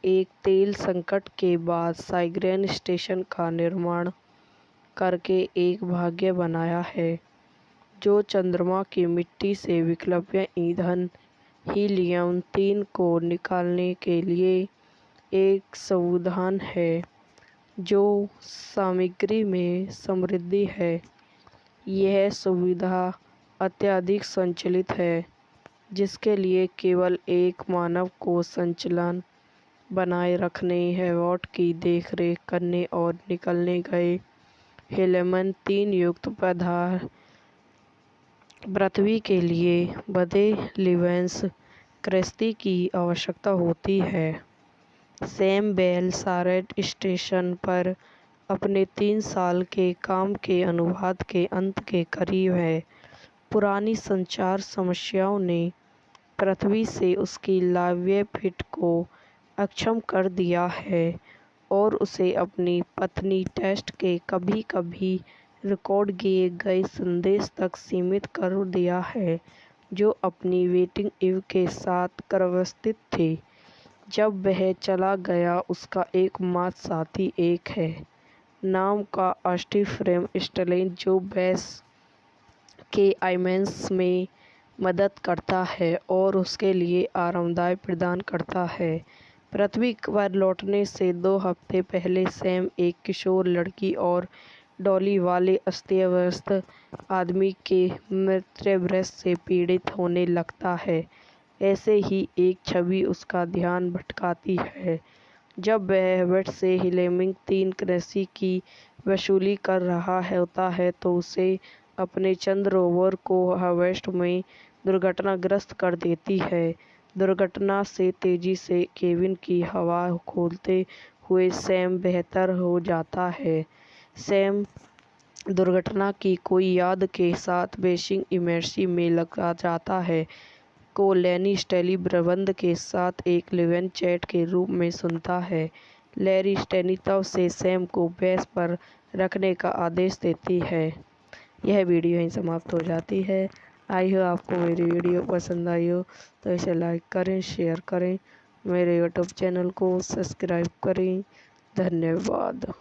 एक तेल संकट के बाद साइगेन स्टेशन का निर्माण करके एक भाग्य बनाया है, जो चंद्रमा की मिट्टी से विकल्प ईंधन हीलियम-3 को निकालने के लिए एक समाधान है जो सामग्री में समृद्ध है। यह सुविधा अत्यधिक संचालित है, जिसके लिए केवल एक मानव को संचालन बनाए रखने, हैवॉट की देखरेख करने और निकाले गए हीलियम-3 युक्त पदार्थ पृथ्वी के लिए बड़े लिवेंस कृषि की आवश्यकता होती है। सैम बेल सारेट स्टेशन पर अपने 3 साल के काम के अनुबंध के अंत के करीब है। पुरानी संचार समस्याओं ने पृथ्वी से उसकी लाइवलीहुड को अक्षम कर दिया है और उसे अपनी पत्नी टेस्ट के कभी-कभी रिकॉर्ड किए गए संदेश तक सीमित कर दिया है, जो अपनी डेटिंग इव के साथ गर्भावस्थित थे। जब वह चला गया, उसका एकमात्र साथी एक है नाम का स्टीफन स्टेलन, जो बेस के आईएमएस में मदद करता है और उसके लिए आरामदायक प्रदान करता है। पृथ्वी पर लौटने से 2 हफ्ते पहले सैम एक किशोर लड़की और डॉली वाले अस्तव्यस्त आदमी के मृतभ्रंश से पीड़ित होने लगता है। ऐसे ही एक छवि उसका ध्यान भटकाती है। जब वह हैवॉट से हीलियम-3 कृषि की वसूली कर रहा होता है तो उसे अपने चंद्र रोवर को हैवॉट में दुर्घटनाग्रस्त कर देती है। दुर्घटना से तेजी से केबिन की हवा खोलते हुए सैम बेहतर हो जाता है। सैम दुर्घटना की कोई याद के साथ बेसिक इमर्सिव में लगा जाता है को लैरी स्टैली प्रबंध के साथ एक लिव-इन चैट के रूप में सुनता है। लैरी स्टैली तब से सैम को बेस पर रखने का आदेश देती है। यह वीडियो यहीं समाप्त हो जाती है। आई हो आपको मेरी वीडियो पसंद आई हो तो इसे लाइक करें, शेयर करें, मेरे यूट्यूब चैनल को सब्सक्राइब करें। धन्यवाद।